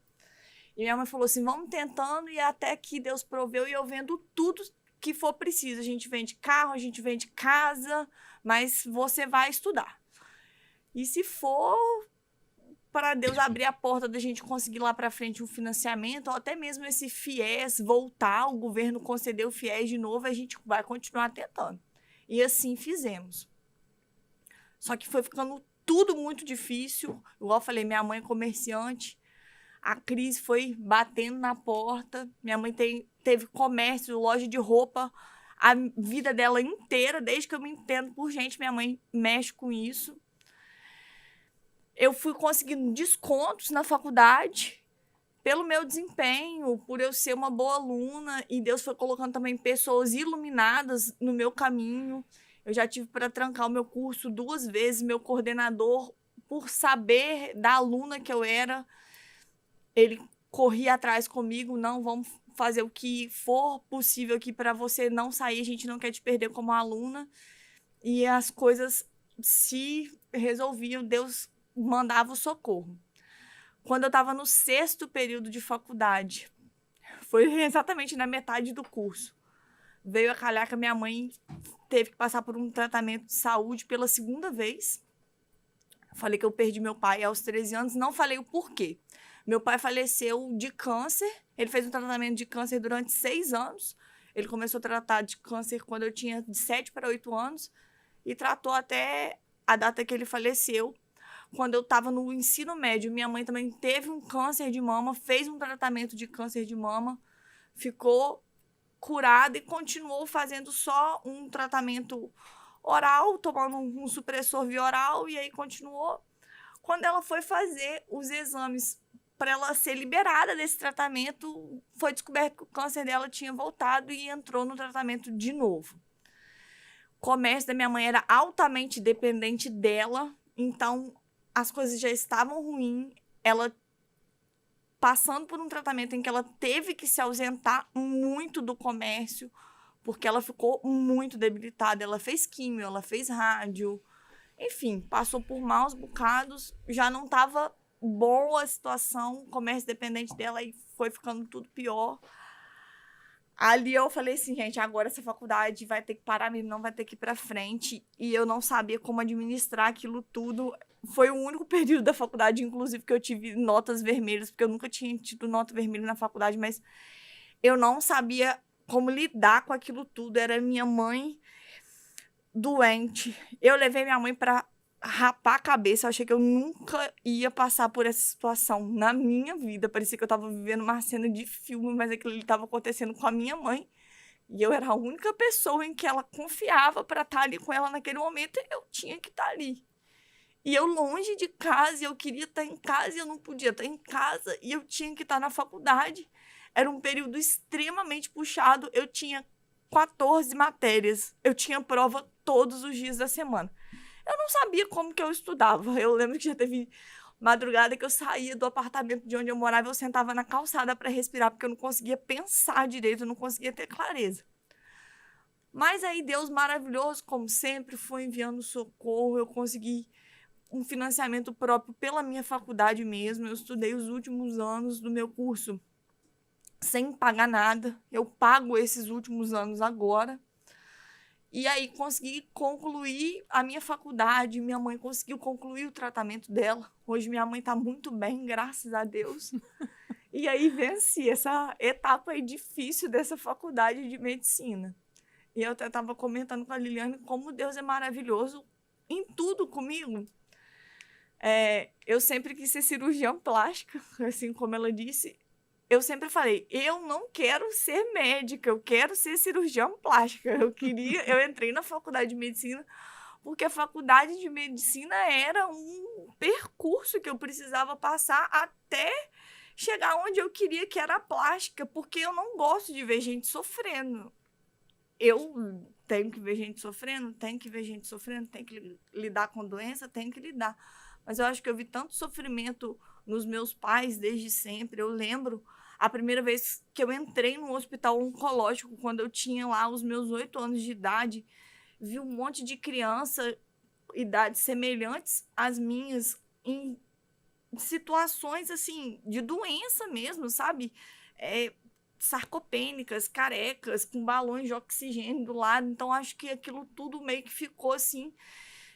E minha mãe falou assim, vamos tentando e até que Deus proveu e eu vendo tudo que for preciso. A gente vende carro, a gente vende casa, mas você vai estudar. E se for para Deus abrir a porta da gente conseguir lá para frente um financiamento, ou até mesmo esse FIES voltar, o governo conceder o FIES de novo, a gente vai continuar tentando. E assim fizemos. Só que foi ficando tudo muito difícil. Igual eu falei, minha mãe é comerciante. A crise foi batendo na porta. Minha mãe teve comércio, loja de roupa. A vida dela inteira, desde que eu me entendo por gente, minha mãe mexe com isso. Eu fui conseguindo descontos na faculdade pelo meu desempenho, por eu ser uma boa aluna. E Deus foi colocando também pessoas iluminadas no meu caminho. Eu já tive para trancar o meu curso 2 vezes. Meu coordenador, por saber da aluna que eu era, ele corria atrás comigo, não, vamos fazer o que for possível aqui para você não sair, a gente não quer te perder como aluna. E as coisas se resolviam, Deus mandava o socorro. Quando eu estava no 6º período de faculdade, foi exatamente na metade do curso, veio a calhar que a minha mãe teve que passar por um tratamento de saúde pela 2ª vez. Falei que eu perdi meu pai aos 13 anos, não falei o porquê. Meu pai faleceu de câncer, ele fez um tratamento de câncer durante 6 anos. Ele começou a tratar de câncer quando eu tinha de 7 para 8 anos e tratou até a data que ele faleceu. Quando eu estava no ensino médio, minha mãe também teve um câncer de mama, fez um tratamento de câncer de mama, ficou curada e continuou fazendo só um tratamento oral, tomando um supressor via oral, e aí continuou. Quando ela foi fazer os exames para ela ser liberada desse tratamento, foi descoberto que o câncer dela tinha voltado e entrou no tratamento de novo. O comércio da minha mãe era altamente dependente dela, então as coisas já estavam ruins. Ela passando por um tratamento em que ela teve que se ausentar muito do comércio, porque ela ficou muito debilitada. Ela fez químio, ela fez rádio, enfim, passou por maus bocados, já não estava boa a situação, o comércio dependente dela, e foi ficando tudo pior. Ali eu falei assim, gente, agora essa faculdade vai ter que parar mesmo, não vai ter que ir para frente. E eu não sabia como administrar aquilo tudo. Foi o único período da faculdade, inclusive, que eu tive notas vermelhas, porque eu nunca tinha tido nota vermelha na faculdade, mas eu não sabia como lidar com aquilo tudo. Era minha mãe doente. Eu levei minha mãe para rapar a cabeça. Eu achei que eu nunca ia passar por essa situação na minha vida. Parecia que eu estava vivendo uma cena de filme, mas aquilo estava acontecendo com a minha mãe. E eu era a única pessoa em que ela confiava para estar ali com ela naquele momento, e eu tinha que estar ali. E eu longe de casa, eu queria estar em casa e eu não podia estar em casa, e eu tinha que estar na faculdade. Era um período extremamente puxado, eu tinha 14 matérias, eu tinha prova todos os dias da semana. Eu não sabia como que eu estudava. Eu lembro que já teve madrugada que eu saía do apartamento de onde eu morava, eu sentava na calçada para respirar, porque eu não conseguia pensar direito, eu não conseguia ter clareza. Mas aí Deus maravilhoso, como sempre, foi enviando socorro, eu consegui um financiamento próprio pela minha faculdade mesmo. Eu estudei os últimos anos do meu curso sem pagar nada. Eu pago esses últimos anos agora. E aí consegui concluir a minha faculdade. Minha mãe conseguiu concluir o tratamento dela. Hoje minha mãe está muito bem, graças a Deus. E aí venci essa etapa aí difícil dessa faculdade de medicina. E eu até estava comentando com a Liliane como Deus é maravilhoso em tudo comigo. Eu sempre quis ser cirurgiã plástica, assim como ela disse. Eu sempre falei, eu não quero ser médica, eu quero ser cirurgiã plástica. Eu entrei na faculdade de medicina porque a faculdade de medicina era um percurso que eu precisava passar até chegar onde eu queria, que era a plástica, porque eu não gosto de ver gente sofrendo. Eu tenho que ver gente sofrendo, tenho que lidar com doença, tenho que lidar. Mas eu acho que eu vi tanto sofrimento nos meus pais desde sempre. Eu lembro a primeira vez que eu entrei num hospital oncológico, quando eu tinha lá os meus 8 anos de idade, vi um monte de criança, idades semelhantes às minhas, em situações assim de doença mesmo, sabe? Sarcopênicas, carecas, com balões de oxigênio do lado. Então, acho que aquilo tudo meio que ficou assim.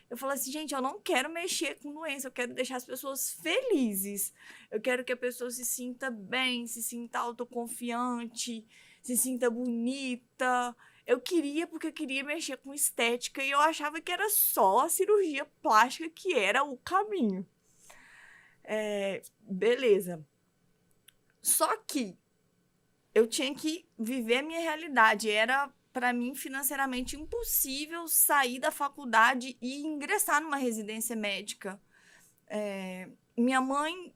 Eu falei assim, gente, eu não quero mexer com doença, eu quero deixar as pessoas felizes. Eu quero que a pessoa se sinta bem, se sinta autoconfiante, se sinta bonita. Eu queria, porque eu queria mexer com estética, e eu achava que era só a cirurgia plástica que era o caminho. Beleza. Só que eu tinha que viver a minha realidade. Era, para mim, financeiramente impossível sair da faculdade e ingressar numa residência médica. Minha mãe,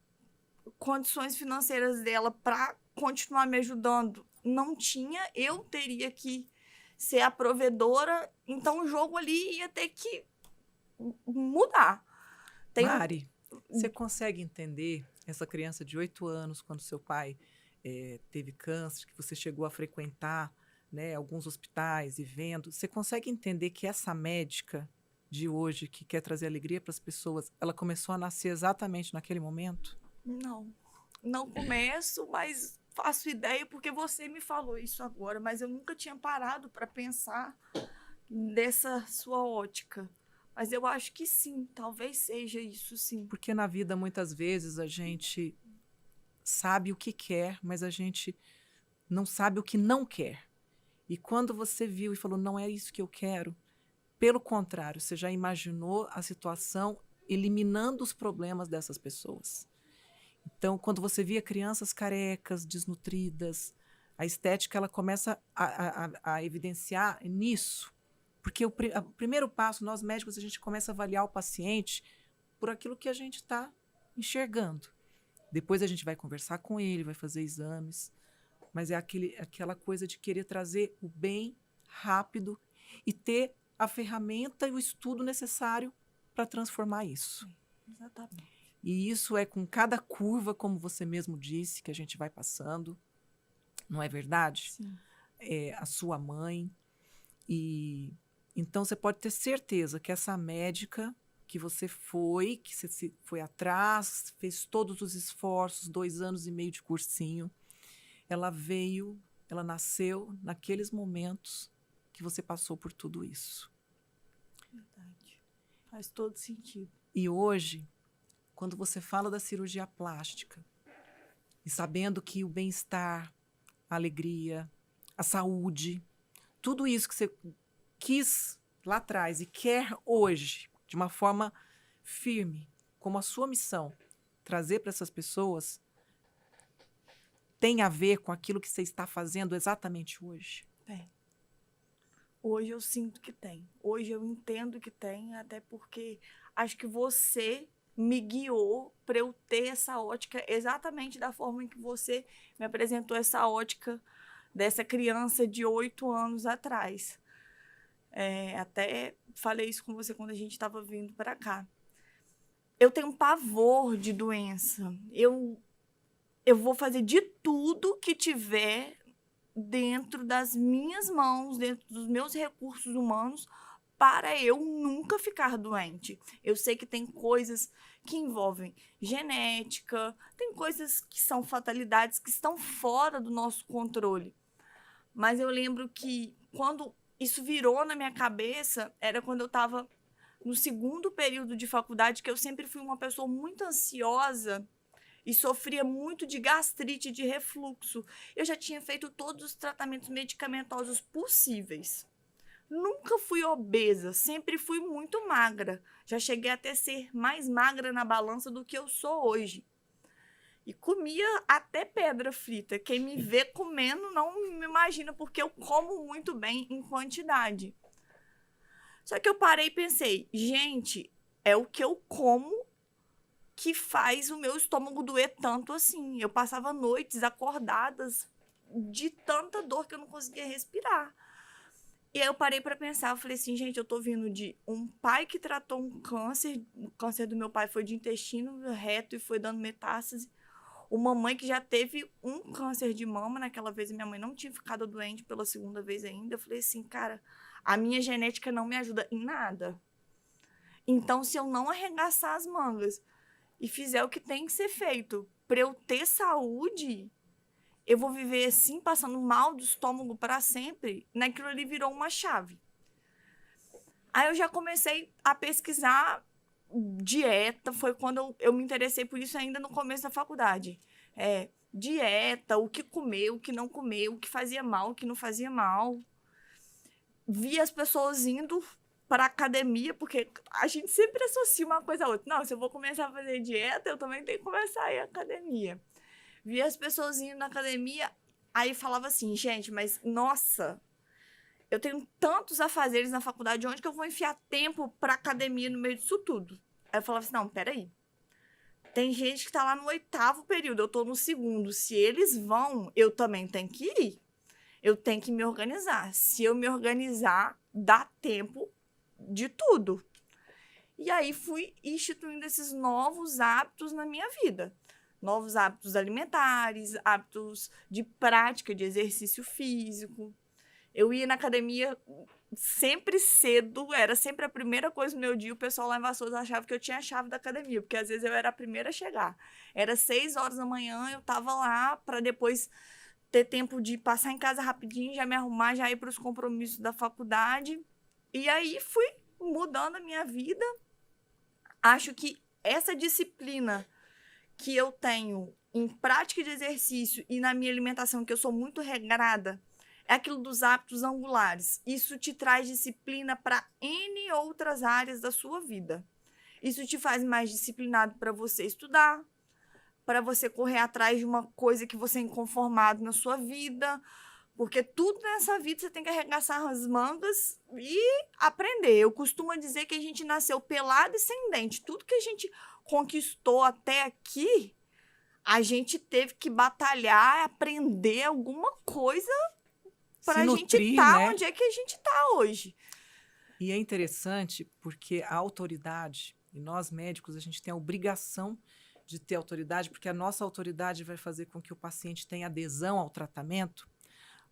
condições financeiras dela para continuar me ajudando não tinha, eu teria que ser a provedora, então o jogo ali ia ter que mudar. Mari, você consegue entender essa criança de 8 anos, quando seu pai teve câncer, que você chegou a frequentar, né, alguns hospitais e vendo, você consegue entender que essa médica de hoje, que quer trazer alegria para as pessoas, ela começou a nascer exatamente naquele momento? Não começo, mas faço ideia porque você me falou isso agora, mas eu nunca tinha parado para pensar dessa sua ótica. Mas eu acho que sim, talvez seja isso, sim. Porque na vida, muitas vezes, a gente sabe o que quer, mas a gente não sabe o que não quer. E quando você viu e falou, não é isso que eu quero, pelo contrário, você já imaginou a situação eliminando os problemas dessas pessoas. Então, quando você via crianças carecas, desnutridas, a estética ela começa a evidenciar nisso. Porque o primeiro passo, nós médicos, a gente começa a avaliar o paciente por aquilo que a gente está enxergando. Depois a gente vai conversar com ele, vai fazer exames, mas é aquela coisa de querer trazer o bem rápido e ter a ferramenta e o estudo necessário para transformar isso. Exatamente. E isso é com cada curva, como você mesmo disse, que a gente vai passando. Não é verdade? Sim. A sua mãe. E então você pode ter certeza que essa médica que você foi atrás, fez todos os esforços, 2 anos e meio de cursinho, ela nasceu naqueles momentos que você passou por tudo isso. Verdade. Faz todo sentido. E hoje, quando você fala da cirurgia plástica, e sabendo que o bem-estar, a alegria, a saúde, tudo isso que você quis lá atrás e quer hoje, de uma forma firme, como a sua missão, trazer para essas pessoas, tem a ver com aquilo que você está fazendo exatamente hoje? Tem. Hoje eu sinto que tem. Hoje eu entendo que tem, até porque acho que você me guiou para eu ter essa ótica exatamente da forma em que você me apresentou essa ótica dessa criança de 8 anos atrás. Até falei isso com você quando a gente estava vindo para cá. Eu tenho um pavor de doença. Eu vou fazer de tudo que tiver dentro das minhas mãos, dentro dos meus recursos humanos, para eu nunca ficar doente. Eu sei que tem coisas que envolvem genética, tem coisas que são fatalidades que estão fora do nosso controle. Mas eu lembro que quando isso virou na minha cabeça, era quando eu estava no 2º período de faculdade, que eu sempre fui uma pessoa muito ansiosa e sofria muito de gastrite e de refluxo. Eu já tinha feito todos os tratamentos medicamentosos possíveis. Nunca fui obesa, sempre fui muito magra. Já cheguei até ser mais magra na balança do que eu sou hoje. E comia até pedra frita. Quem me vê comendo não me imagina, porque eu como muito bem em quantidade. Só que eu parei e pensei, gente, é o que eu como que faz o meu estômago doer tanto assim. Eu passava noites acordadas de tanta dor que eu não conseguia respirar. E aí eu parei para pensar, eu falei assim, gente, eu tô vindo de um pai que tratou um câncer, o câncer do meu pai foi de intestino reto e foi dando metástase. Uma mãe que já teve um câncer de mama, naquela vez minha mãe não tinha ficado doente pela 2ª vez ainda. Eu falei assim, cara, a minha genética não me ajuda em nada. Então, se eu não arregaçar as mangas e fizer o que tem que ser feito para eu ter saúde, eu vou viver assim, passando mal do estômago para sempre. Naquilo ali virou uma chave. Aí eu já comecei a pesquisar dieta, foi quando eu me interessei por isso ainda no começo da faculdade. Dieta, o que comer, o que não comer, o que fazia mal, o que não fazia mal. Vi as pessoas indo para academia, porque a gente sempre associa uma coisa a outra. Não, se eu vou começar a fazer dieta, eu também tenho que começar a ir à academia. Via as pessoas indo na academia, aí falava assim, gente, mas nossa, eu tenho tantos afazeres na faculdade, onde que eu vou enfiar tempo pra academia no meio disso tudo? Aí eu falava assim, não, peraí. Tem gente que tá lá no 8º período, eu tô no 2º. Se eles vão, eu também tenho que ir. Eu tenho que me organizar. Se eu me organizar, dá tempo de tudo. E aí fui instituindo esses novos hábitos na minha vida. Novos hábitos alimentares, hábitos de prática de exercício físico. Eu ia na academia sempre cedo, era sempre a primeira coisa do meu dia. O pessoal lá em Vassouras achava que eu tinha a chave da academia, porque às vezes eu era a primeira a chegar. Era 6 horas da manhã, eu tava lá para depois ter tempo de passar em casa rapidinho, já me arrumar, já ir para os compromissos da faculdade. E aí fui mudando a minha vida. Acho que essa disciplina que eu tenho em prática de exercício e na minha alimentação, que eu sou muito regrada, é aquilo dos hábitos angulares. Isso te traz disciplina para N outras áreas da sua vida. Isso te faz mais disciplinado para você estudar, para você correr atrás de uma coisa que você é inconformado na sua vida, porque tudo nessa vida você tem que arregaçar as mangas e aprender. Eu costumo dizer que a gente nasceu pelado e sem dente. Tudo que a gente conquistou até aqui, a gente teve que batalhar, aprender alguma coisa para a gente estar, né, onde é que a gente está hoje. E é interessante porque a autoridade, e nós médicos, a gente tem a obrigação de ter autoridade, porque a nossa autoridade vai fazer com que o paciente tenha adesão ao tratamento,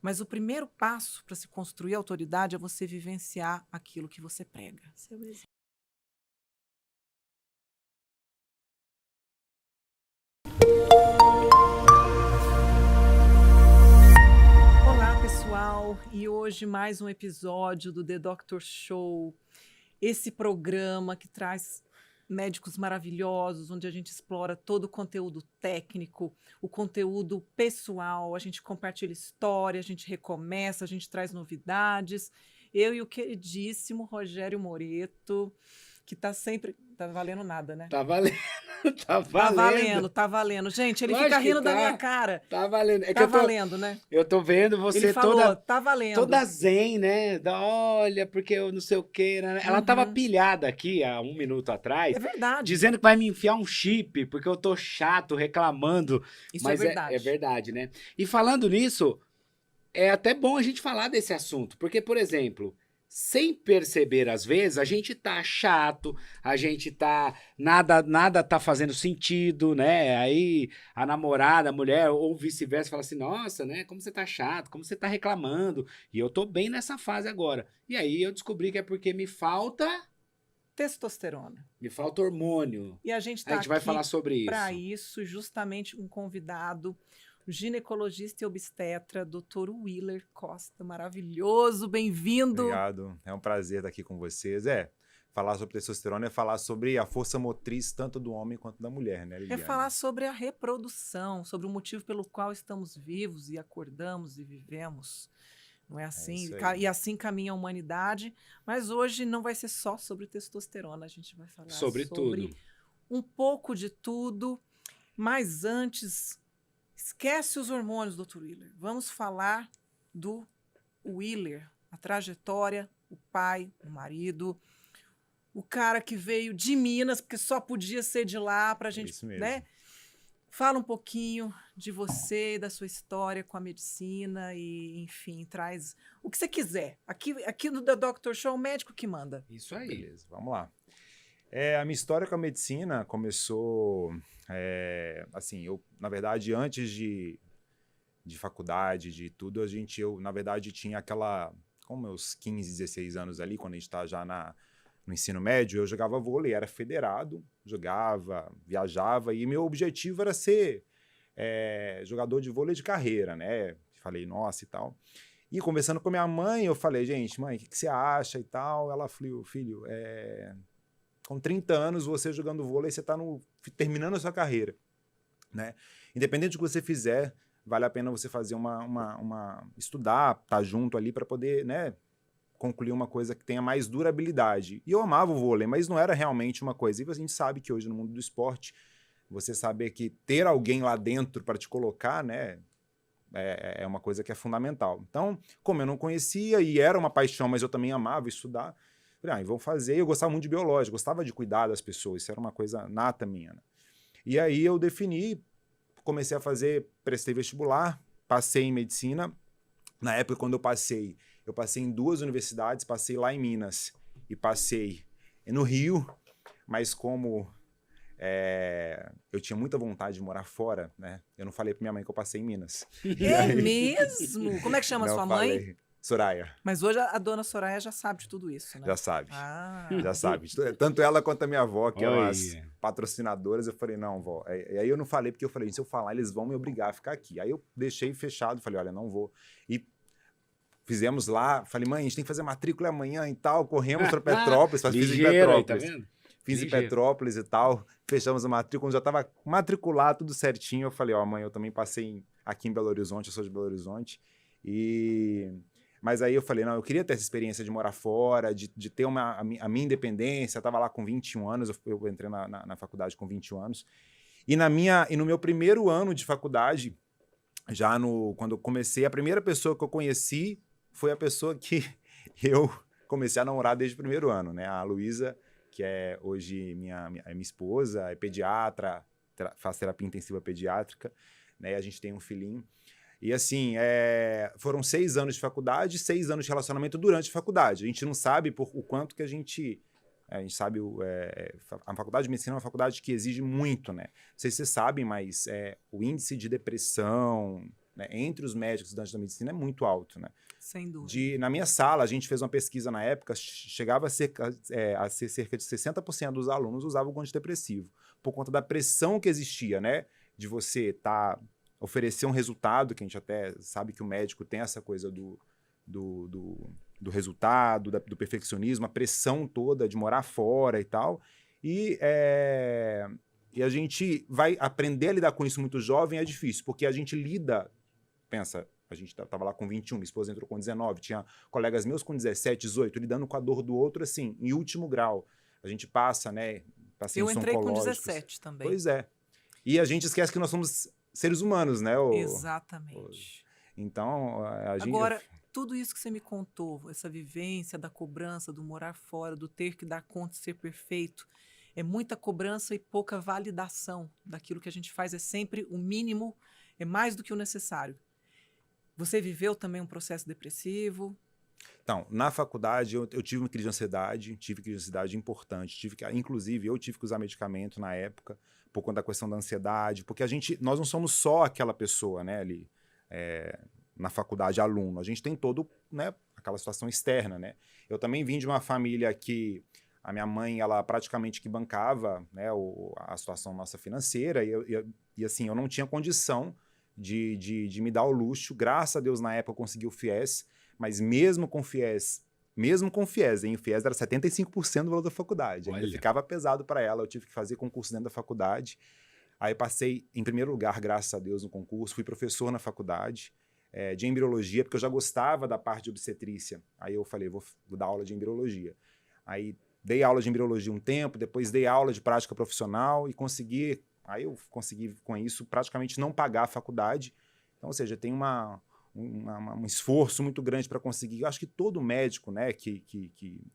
mas o primeiro passo para se construir autoridade é você vivenciar aquilo que você prega. Seu exemplo. Olá, pessoal, e hoje mais um episódio do The Doctor Show, esse programa que traz médicos maravilhosos, onde a gente explora todo o conteúdo técnico, o conteúdo pessoal, a gente compartilha história, a gente recomeça, a gente traz novidades. Eu e o queridíssimo Rogério Moreto, que tá sempre... Tá valendo nada, né? Tá valendo, tá valendo. Tá valendo, tá valendo. Gente, ele Lógico fica rindo que da tá. minha cara. Tá valendo. É Tá que eu tô, valendo, né? eu tô vendo você Ele falou, toda, tá valendo. toda zen, né? Olha, porque eu não sei o quê. Né? Ela tava pilhada aqui há 1 minuto atrás, É verdade. dizendo que vai me enfiar um chip, porque eu tô chato, reclamando. Isso Mas é verdade. é verdade, né? E falando nisso, é até bom a gente falar desse assunto, porque, por exemplo, sem perceber às vezes, a gente tá chato, a gente tá... Nada tá fazendo sentido, né? Aí a namorada, a mulher, ou vice-versa, fala assim, nossa, né? Como você tá chato, como você tá reclamando. E eu tô bem nessa fase agora. E aí eu descobri que é porque me falta Testosterona. Me falta hormônio. E a gente A tá gente vai aqui falar sobre isso. para isso, justamente um convidado, o ginecologista e obstetra, Dr. Willer Costa. Maravilhoso, bem-vindo. Obrigado, é um prazer estar aqui com vocês. Falar sobre testosterona é falar sobre a força motriz tanto do homem quanto da mulher, né, Liliane? É falar sobre a reprodução, sobre o motivo pelo qual estamos vivos e acordamos e vivemos. Não é assim? E assim caminha a humanidade. Mas hoje não vai ser só sobre testosterona, a gente vai falar sobre tudo. Um pouco de tudo. Mas antes, esquece os hormônios, Dr. Willer. Vamos falar do Willer, a trajetória, o pai, o marido, o cara que veio de Minas, porque só podia ser de lá para a gente, isso mesmo. né? Fala um pouquinho de você, da sua história com a medicina e, enfim, traz o que você quiser. Aqui no The Doctor Show, o médico que manda. Isso aí. Beleza, vamos lá. A minha história com a medicina começou, assim, eu, na verdade, antes de faculdade, de tudo, eu, na verdade, tinha aquela, com meus 15, 16 anos ali, quando a gente está já no ensino médio, eu jogava vôlei, era federado, jogava, viajava, e meu objetivo era ser jogador de vôlei de carreira, né? Falei, nossa, e tal. E conversando com minha mãe, eu falei, gente, mãe, o que você acha e tal? Ela falou, filho, com 30 anos, você jogando vôlei, você está terminando a sua carreira, né? Independente do que você fizer, vale a pena você fazer estudar, tá junto ali para poder, né, concluir uma coisa que tenha mais durabilidade. E eu amava o vôlei, mas não era realmente uma coisa. E a gente sabe que hoje no mundo do esporte você saber que ter alguém lá dentro para te colocar, né, é uma coisa que é fundamental. Então, como eu não conhecia e era uma paixão, mas eu também amava estudar, falei, vou fazer. Eu gostava muito de biológica, gostava de cuidar das pessoas, isso era uma coisa nata minha, né? E aí eu defini, comecei a fazer, prestei vestibular, passei em medicina. Na época, quando eu passei em 2 universidades, passei lá em Minas e passei no Rio, mas como eu tinha muita vontade de morar fora, né? Eu não falei pra minha mãe que eu passei em Minas. Mesmo? Como é que chama Não sua mãe? falei. Soraya. Mas hoje a dona Soraya já sabe de tudo isso, né? Já sabe. Já Ah. sabe. Tanto ela quanto a minha avó, que eram Olha. as patrocinadoras, eu falei, não, vó. E aí eu não falei, porque eu falei, se eu falar, eles vão me obrigar a ficar aqui. Aí eu deixei fechado, falei, olha, não vou. E fizemos lá, falei, mãe, a gente tem que fazer matrícula amanhã e tal. Corremos para Petrópolis, fiz em Ligeiro aí, tá Petrópolis. vendo? Fiz em Ligeiro. Petrópolis e tal. Fechamos a matrícula, quando já estava matriculado, tudo certinho. Eu falei, ó, mãe, eu também passei aqui em Belo Horizonte, eu sou de Belo Horizonte. Mas aí eu falei, não, eu queria ter essa experiência de morar fora, de ter a minha independência. Eu estava lá com 21 anos, eu entrei na faculdade com 21 anos. E no meu primeiro ano de faculdade, quando eu comecei, a primeira pessoa que eu conheci foi a pessoa que eu comecei a namorar desde o primeiro ano, né? A Luísa, que é hoje minha esposa, é pediatra, faz terapia intensiva pediátrica, né? A gente tem um filhinho. E assim, foram 6 anos de faculdade, 6 anos de relacionamento durante a faculdade. A gente não sabe o quanto que a gente sabe, a faculdade de medicina é uma faculdade que exige muito, né? Não sei se vocês sabem, mas o índice de depressão, né, entre os médicos e estudantes da medicina é muito alto, né? Sem dúvida. Na minha sala, a gente fez uma pesquisa na época, chegava a ser cerca de 60% dos alunos usavam o antidepressivo, por conta da pressão que existia, né? De você oferecer um resultado, que a gente até sabe que o médico tem essa coisa do resultado, do perfeccionismo, a pressão toda de morar fora e tal. E a gente vai aprender a lidar com isso muito jovem, é difícil, porque a gente lida, pensa, a gente estava lá com 21, minha esposa entrou com 19, tinha colegas meus com 17, 18, lidando com a dor do outro, assim, em último grau. A gente passa, né, pacientes Eu entrei com oncológicos. 17 também. Pois é. E a gente esquece que nós somos seres humanos, né? Exatamente. Então, a gente... Agora, tudo isso que você me contou, essa vivência da cobrança, do morar fora, do ter que dar conta de ser perfeito, é muita cobrança e pouca validação daquilo que a gente faz. É sempre o mínimo, é mais do que o necessário. Você viveu também um processo depressivo? Então, na faculdade, eu tive uma crise de ansiedade importante. Inclusive, eu tive que usar medicamento na época, por conta da questão da ansiedade, porque nós não somos só aquela pessoa, né, ali, na faculdade, aluno. A gente tem né, aquela situação externa, né? Eu também vim de uma família que a minha mãe, ela praticamente que bancava, né, a situação nossa financeira, e assim, eu não tinha condição de me dar o luxo. Graças a Deus, na época, eu consegui o FIES, mas mesmo com FIES, hein? O FIES era 75% do valor da faculdade. Ainda ficava pesado para ela, eu tive que fazer concurso dentro da faculdade. Aí passei em primeiro lugar, graças a Deus, no concurso. Fui professor na faculdade de embriologia, porque eu já gostava da parte de obstetrícia. Aí eu falei, vou dar aula de embriologia. Aí dei aula de embriologia um tempo, depois dei aula de prática profissional e aí eu consegui, com isso, praticamente não pagar a faculdade. Então, ou seja, tem um esforço muito grande para conseguir. Eu acho que todo médico, né, que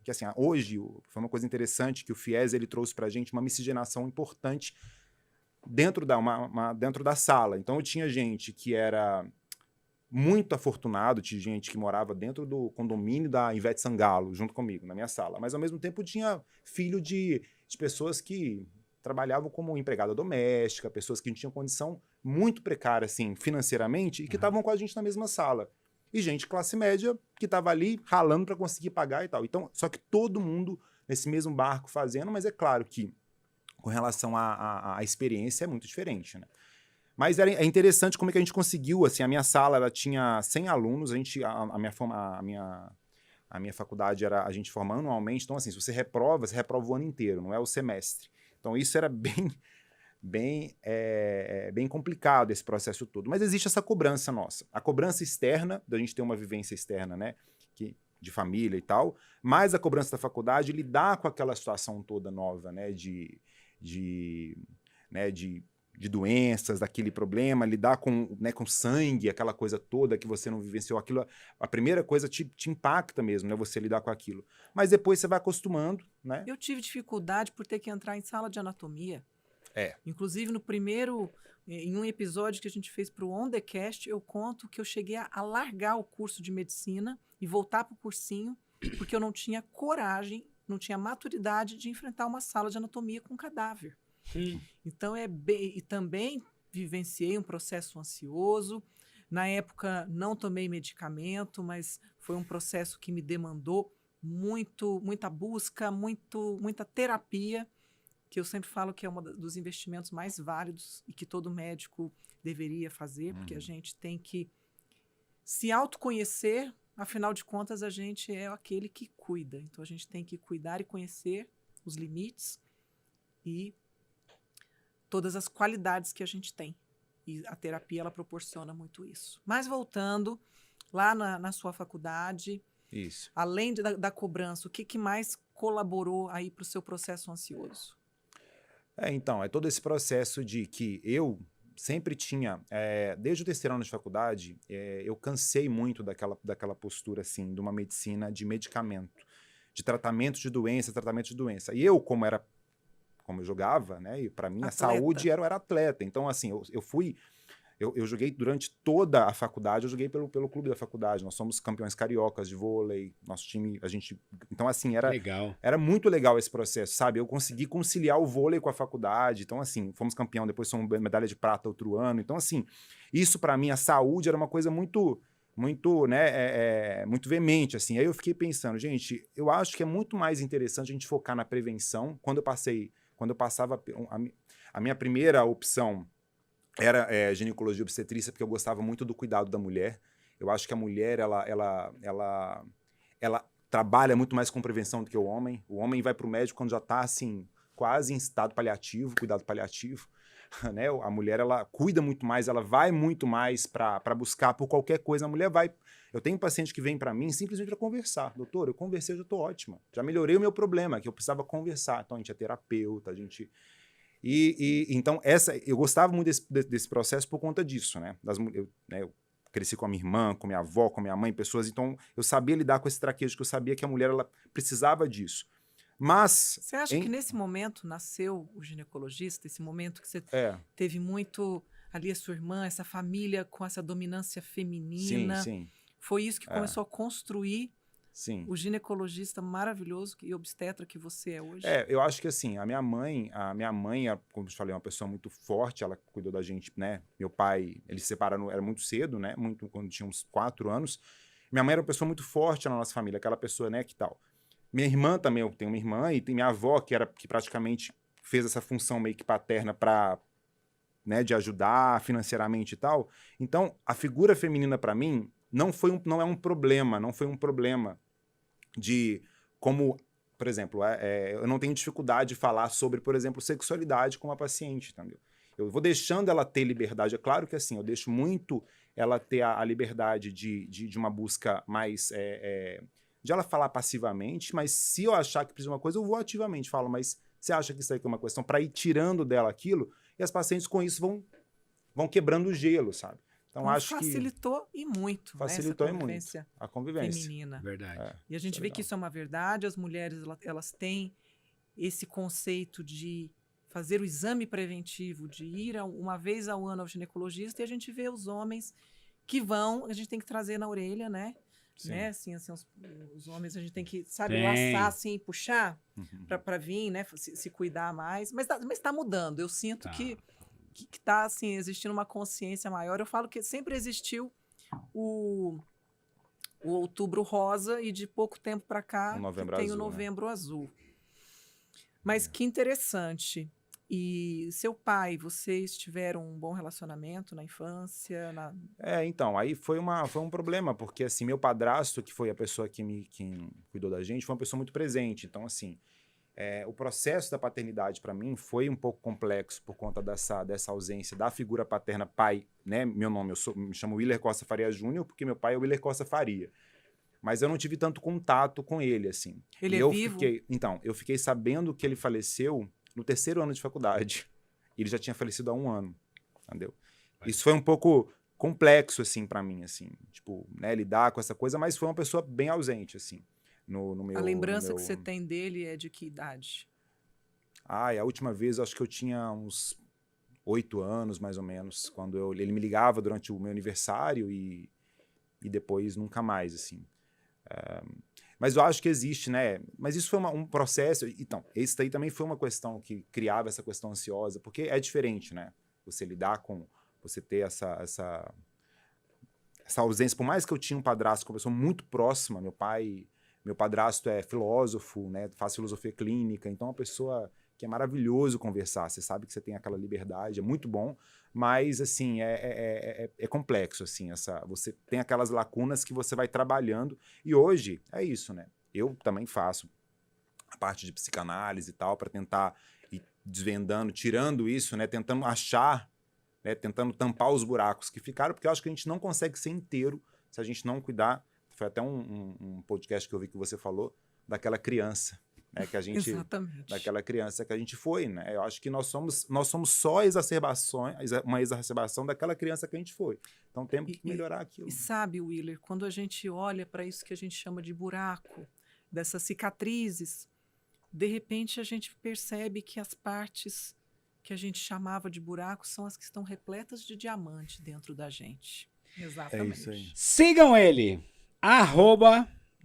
assim, hoje foi uma coisa interessante que o FIES ele trouxe para a gente uma miscigenação importante dentro da sala. Então, eu tinha gente que era muito afortunado, tinha gente que morava dentro do condomínio da Ivete Sangalo, junto comigo, na minha sala. Mas, ao mesmo tempo, tinha filho de pessoas que trabalhavam como empregada doméstica, pessoas que não tinham condição muito precária, assim, financeiramente, e que estavam com a gente na mesma sala. E gente classe média que estava ali ralando para conseguir pagar e tal. Então, só que todo mundo nesse mesmo barco fazendo, mas é claro que com relação à experiência é muito diferente, né? Mas é interessante como é que a gente conseguiu, assim, a minha sala ela tinha 100 alunos, a minha faculdade a gente forma anualmente, então assim, se você reprova o ano inteiro, não é o semestre. Então isso era bem complicado esse processo todo. Mas existe essa cobrança nossa. A cobrança externa, da gente ter uma vivência externa, né, de família e tal, mas a cobrança da faculdade, lidar com aquela situação toda nova, né, né, de doenças, daquele problema, lidar com, né, com sangue, aquela coisa toda que você não vivenciou, aquilo, a primeira coisa te impacta mesmo, né, você lidar com aquilo. Mas depois você vai acostumando, né? Eu tive dificuldade por ter que entrar em sala de anatomia. É. Inclusive, em um episódio que a gente fez para o On The Cast, eu conto que eu cheguei a largar o curso de medicina e voltar para o cursinho, porque eu não tinha coragem, não tinha maturidade de enfrentar uma sala de anatomia com cadáver. Então, e também vivenciei um processo ansioso. Na época, não tomei medicamento, mas foi um processo que me demandou muita busca, muita terapia, que eu sempre falo que é um dos investimentos mais válidos e que todo médico deveria fazer, porque a gente tem que se autoconhecer. Afinal de contas, a gente é aquele que cuida. Então, a gente tem que cuidar e conhecer os limites e todas as qualidades que a gente tem. E a terapia, ela proporciona muito isso. Mas voltando, lá na sua faculdade, Isso. além da cobrança, o que mais colaborou aí para o seu processo ansioso? Então, é todo esse processo de que eu sempre tinha, desde o terceiro ano de faculdade, eu cansei muito daquela postura, assim, de uma medicina de medicamento, de tratamento de doença. E eu, como eu jogava, né, e para mim a saúde era atleta. Então, assim, eu joguei durante toda a faculdade, eu joguei pelo clube da faculdade. Nós somos campeões cariocas de vôlei, nosso time, então assim, era muito legal esse processo, sabe? Eu consegui conciliar o vôlei com a faculdade. Então assim, fomos campeão, depois fomos medalha de prata outro ano. Então assim, isso para mim, a saúde era uma coisa muito, né, muito veemente, assim. Aí eu fiquei pensando, gente, eu acho que é muito mais interessante a gente focar na prevenção. Quando eu passava, a minha primeira opção era ginecologia e obstetrícia, porque eu gostava muito do cuidado da mulher. Eu acho que a mulher, ela trabalha muito mais com prevenção do que o homem. O homem vai para o médico quando já está, assim, quase em estado paliativo, cuidado paliativo. Né? A mulher, ela cuida muito mais, ela vai muito mais para buscar por qualquer coisa. A mulher vai... Eu tenho um paciente que vem para mim simplesmente para conversar. Doutor, eu conversei, eu já estou ótima. Já melhorei o meu problema, que eu precisava conversar. Então, a gente é terapeuta, a gente... Então, eu gostava muito desse processo por conta disso, né? Eu cresci com a minha irmã, com a minha avó, com a minha mãe, pessoas, então eu sabia lidar com esse traquejo, que eu sabia que a mulher, ela precisava disso. Mas... Você acha que nesse momento nasceu o ginecologista? Esse momento que você teve muito ali a sua irmã, essa família com essa dominância feminina? Sim. Foi isso que começou a construir Sim. o ginecologista maravilhoso e obstetra que você é hoje? Eu acho que assim, a minha mãe, como eu te falei, é uma pessoa muito forte, ela cuidou da gente, né? Meu pai, eles se separaram, era muito cedo, né? Quando tinha uns 4 anos. Minha mãe era uma pessoa muito forte na nossa família, aquela pessoa, né, que tal. Minha irmã também, eu tenho uma irmã, e tem minha avó, que praticamente fez essa função meio que paterna para, né, de ajudar financeiramente e tal. Então, a figura feminina para mim não é um problema, não foi um problema de como, por exemplo, eu não tenho dificuldade de falar sobre, por exemplo, sexualidade com uma paciente, entendeu? Eu vou deixando ela ter liberdade. É claro que assim, eu deixo muito ela ter a liberdade de uma busca mais... de ela falar passivamente, mas se eu achar que precisa de uma coisa, eu vou ativamente. Falo, mas você acha que isso aqui é uma questão para ir tirando dela aquilo? E as pacientes com isso vão quebrando o gelo, sabe? Então, acho facilitou que... e muito. Facilitou, né, e muito a convivência feminina. Verdade. E a gente vê que isso é uma verdade. As mulheres, elas têm esse conceito de fazer o exame preventivo, de ir uma vez ao ano ao ginecologista, e a gente vê os homens que vão, a gente tem que trazer na orelha, né? Sim. Né? Assim, os homens, a gente tem que, sabe, laçar assim, puxar para vir, né? Se cuidar mais. Mas tá mudando. Eu sinto que tá, assim, existindo uma consciência maior. Eu falo que sempre existiu o Outubro Rosa e de pouco tempo para cá tem o Novembro Azul. Mas que interessante. E seu pai, vocês tiveram um bom relacionamento na infância? Então, aí foi um problema, porque assim, meu padrasto, que foi a pessoa que cuidou da gente, foi uma pessoa muito presente. Então, assim, o processo da paternidade para mim foi um pouco complexo por conta dessa ausência da figura paterna pai, né? Meu nome, me chamo Willer Costa Faria Júnior, porque meu pai é Willer Costa Faria. Mas eu não tive tanto contato com ele, assim. Ele é vivo? Eu fiquei sabendo que ele faleceu no terceiro ano de faculdade. E ele já tinha falecido há 1 ano, entendeu? Isso foi um pouco complexo, assim, pra mim, assim. Tipo, né, lidar com essa coisa, mas foi uma pessoa bem ausente, assim, no meu... A lembrança que você tem dele é de que idade? A última vez, eu acho que eu tinha uns 8 anos, mais ou menos, quando ele me ligava durante o meu aniversário e depois nunca mais, assim. Mas eu acho que existe, né? Mas isso foi um processo. Então, esse daí também foi uma questão que criava essa questão ansiosa, porque é diferente, né? Você lidar com... Você ter essa ausência. Por mais que eu tinha um padrasto, uma pessoa muito próxima, meu padrasto é filósofo, né? Faz filosofia clínica, então é uma pessoa que é maravilhoso conversar. Você sabe que você tem aquela liberdade, é muito bom, mas, assim, é complexo, assim, você tem aquelas lacunas que você vai trabalhando, e hoje é isso, né? Eu também faço a parte de psicanálise e tal, para tentar ir desvendando, tirando isso, né? Tentando achar, né? Tentando tampar os buracos que ficaram, porque eu acho que a gente não consegue ser inteiro se a gente não cuidar. Foi até um podcast que eu vi que você falou, daquela criança, né, que a gente, Exatamente. daquela criança que a gente foi, né? Eu acho que nós somos só uma exacerbação daquela criança que a gente foi. Então temos que melhorar aquilo. E sabe, Willer, quando a gente olha para isso que a gente chama de buraco, dessas cicatrizes, de repente a gente percebe que as partes que a gente chamava de buraco são as que estão repletas de diamante dentro da gente. Exatamente. É isso aí. Sigam ele,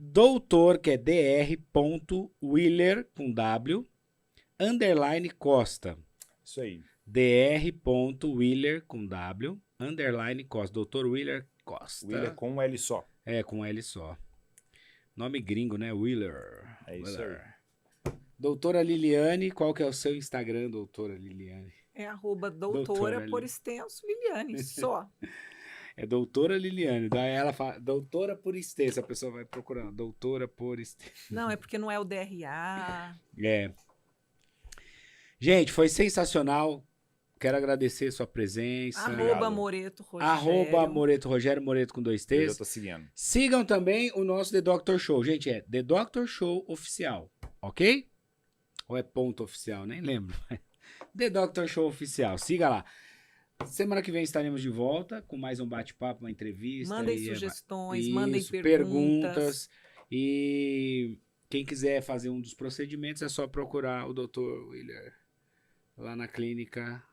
@doutor, que é dr.willer, com W, _ Costa. Isso aí. dr.willer, com W, _ Costa. Doutor Willer Costa. Willer com um L só. É, com L só. Nome gringo, né? Willer. É isso Willer. Doutora Liliane, qual que é o seu Instagram, doutora Liliane? É @ Doutora doutora por extenso Liliane, só. É doutora Liliane. Daí ela fala, doutora por extenso. A pessoa vai procurando, doutora por extenso. Não, é porque não é o DRA. É. Gente, foi sensacional. Quero agradecer sua presença. @ Moreto Rogério. @Moreto Rogério, Moreto com 2 Eu T's. já tô seguindo. Sigam também o nosso The Doctor Show. Gente, é The Doctor Show Oficial, ok? Ou é ponto oficial? Nem lembro. The Doctor Show Oficial. Siga lá. Semana que vem estaremos de volta com mais um bate-papo, uma entrevista. Mandem e sugestões, isso, mandem perguntas. E quem quiser fazer um dos procedimentos é só procurar o Dr. Willer lá na clínica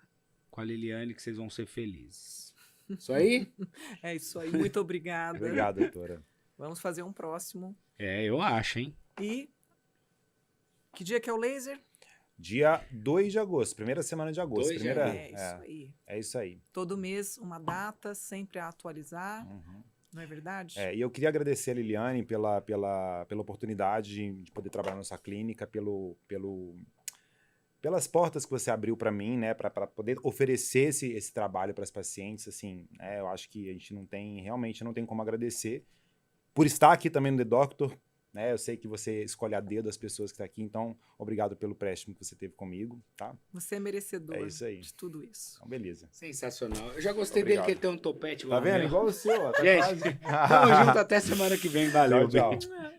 com a Liliane, que vocês vão ser felizes. Isso aí? É isso aí. Muito obrigada. Obrigado, doutora. Vamos fazer um próximo. É, eu acho, hein? E que dia que é o laser? Dia 2 de agosto, primeira semana de agosto. 2 de Primeira, agosto. É isso aí. é isso aí. Todo mês uma data, sempre a atualizar. Uhum. Não é verdade? E eu queria agradecer a Liliane pela oportunidade de poder trabalhar na sua clínica, pelas portas que você abriu para mim, né, para poder oferecer esse trabalho para as pacientes, assim, né, eu acho que a gente realmente não tem como agradecer por estar aqui também no The Doctor, né, eu sei que você escolhe a dedo as pessoas que estão aqui, então obrigado pelo empréstimo que você teve comigo, tá? Você é merecedor É isso aí. de tudo isso. Então, beleza. Sensacional. Eu já gostei Obrigado. dele, que ele tem um topete Tá lá. vendo? né? Igual o seu, ó. Tá Gente, quase. tamo junto até semana que vem. Valeu, Tchau, bem. tchau.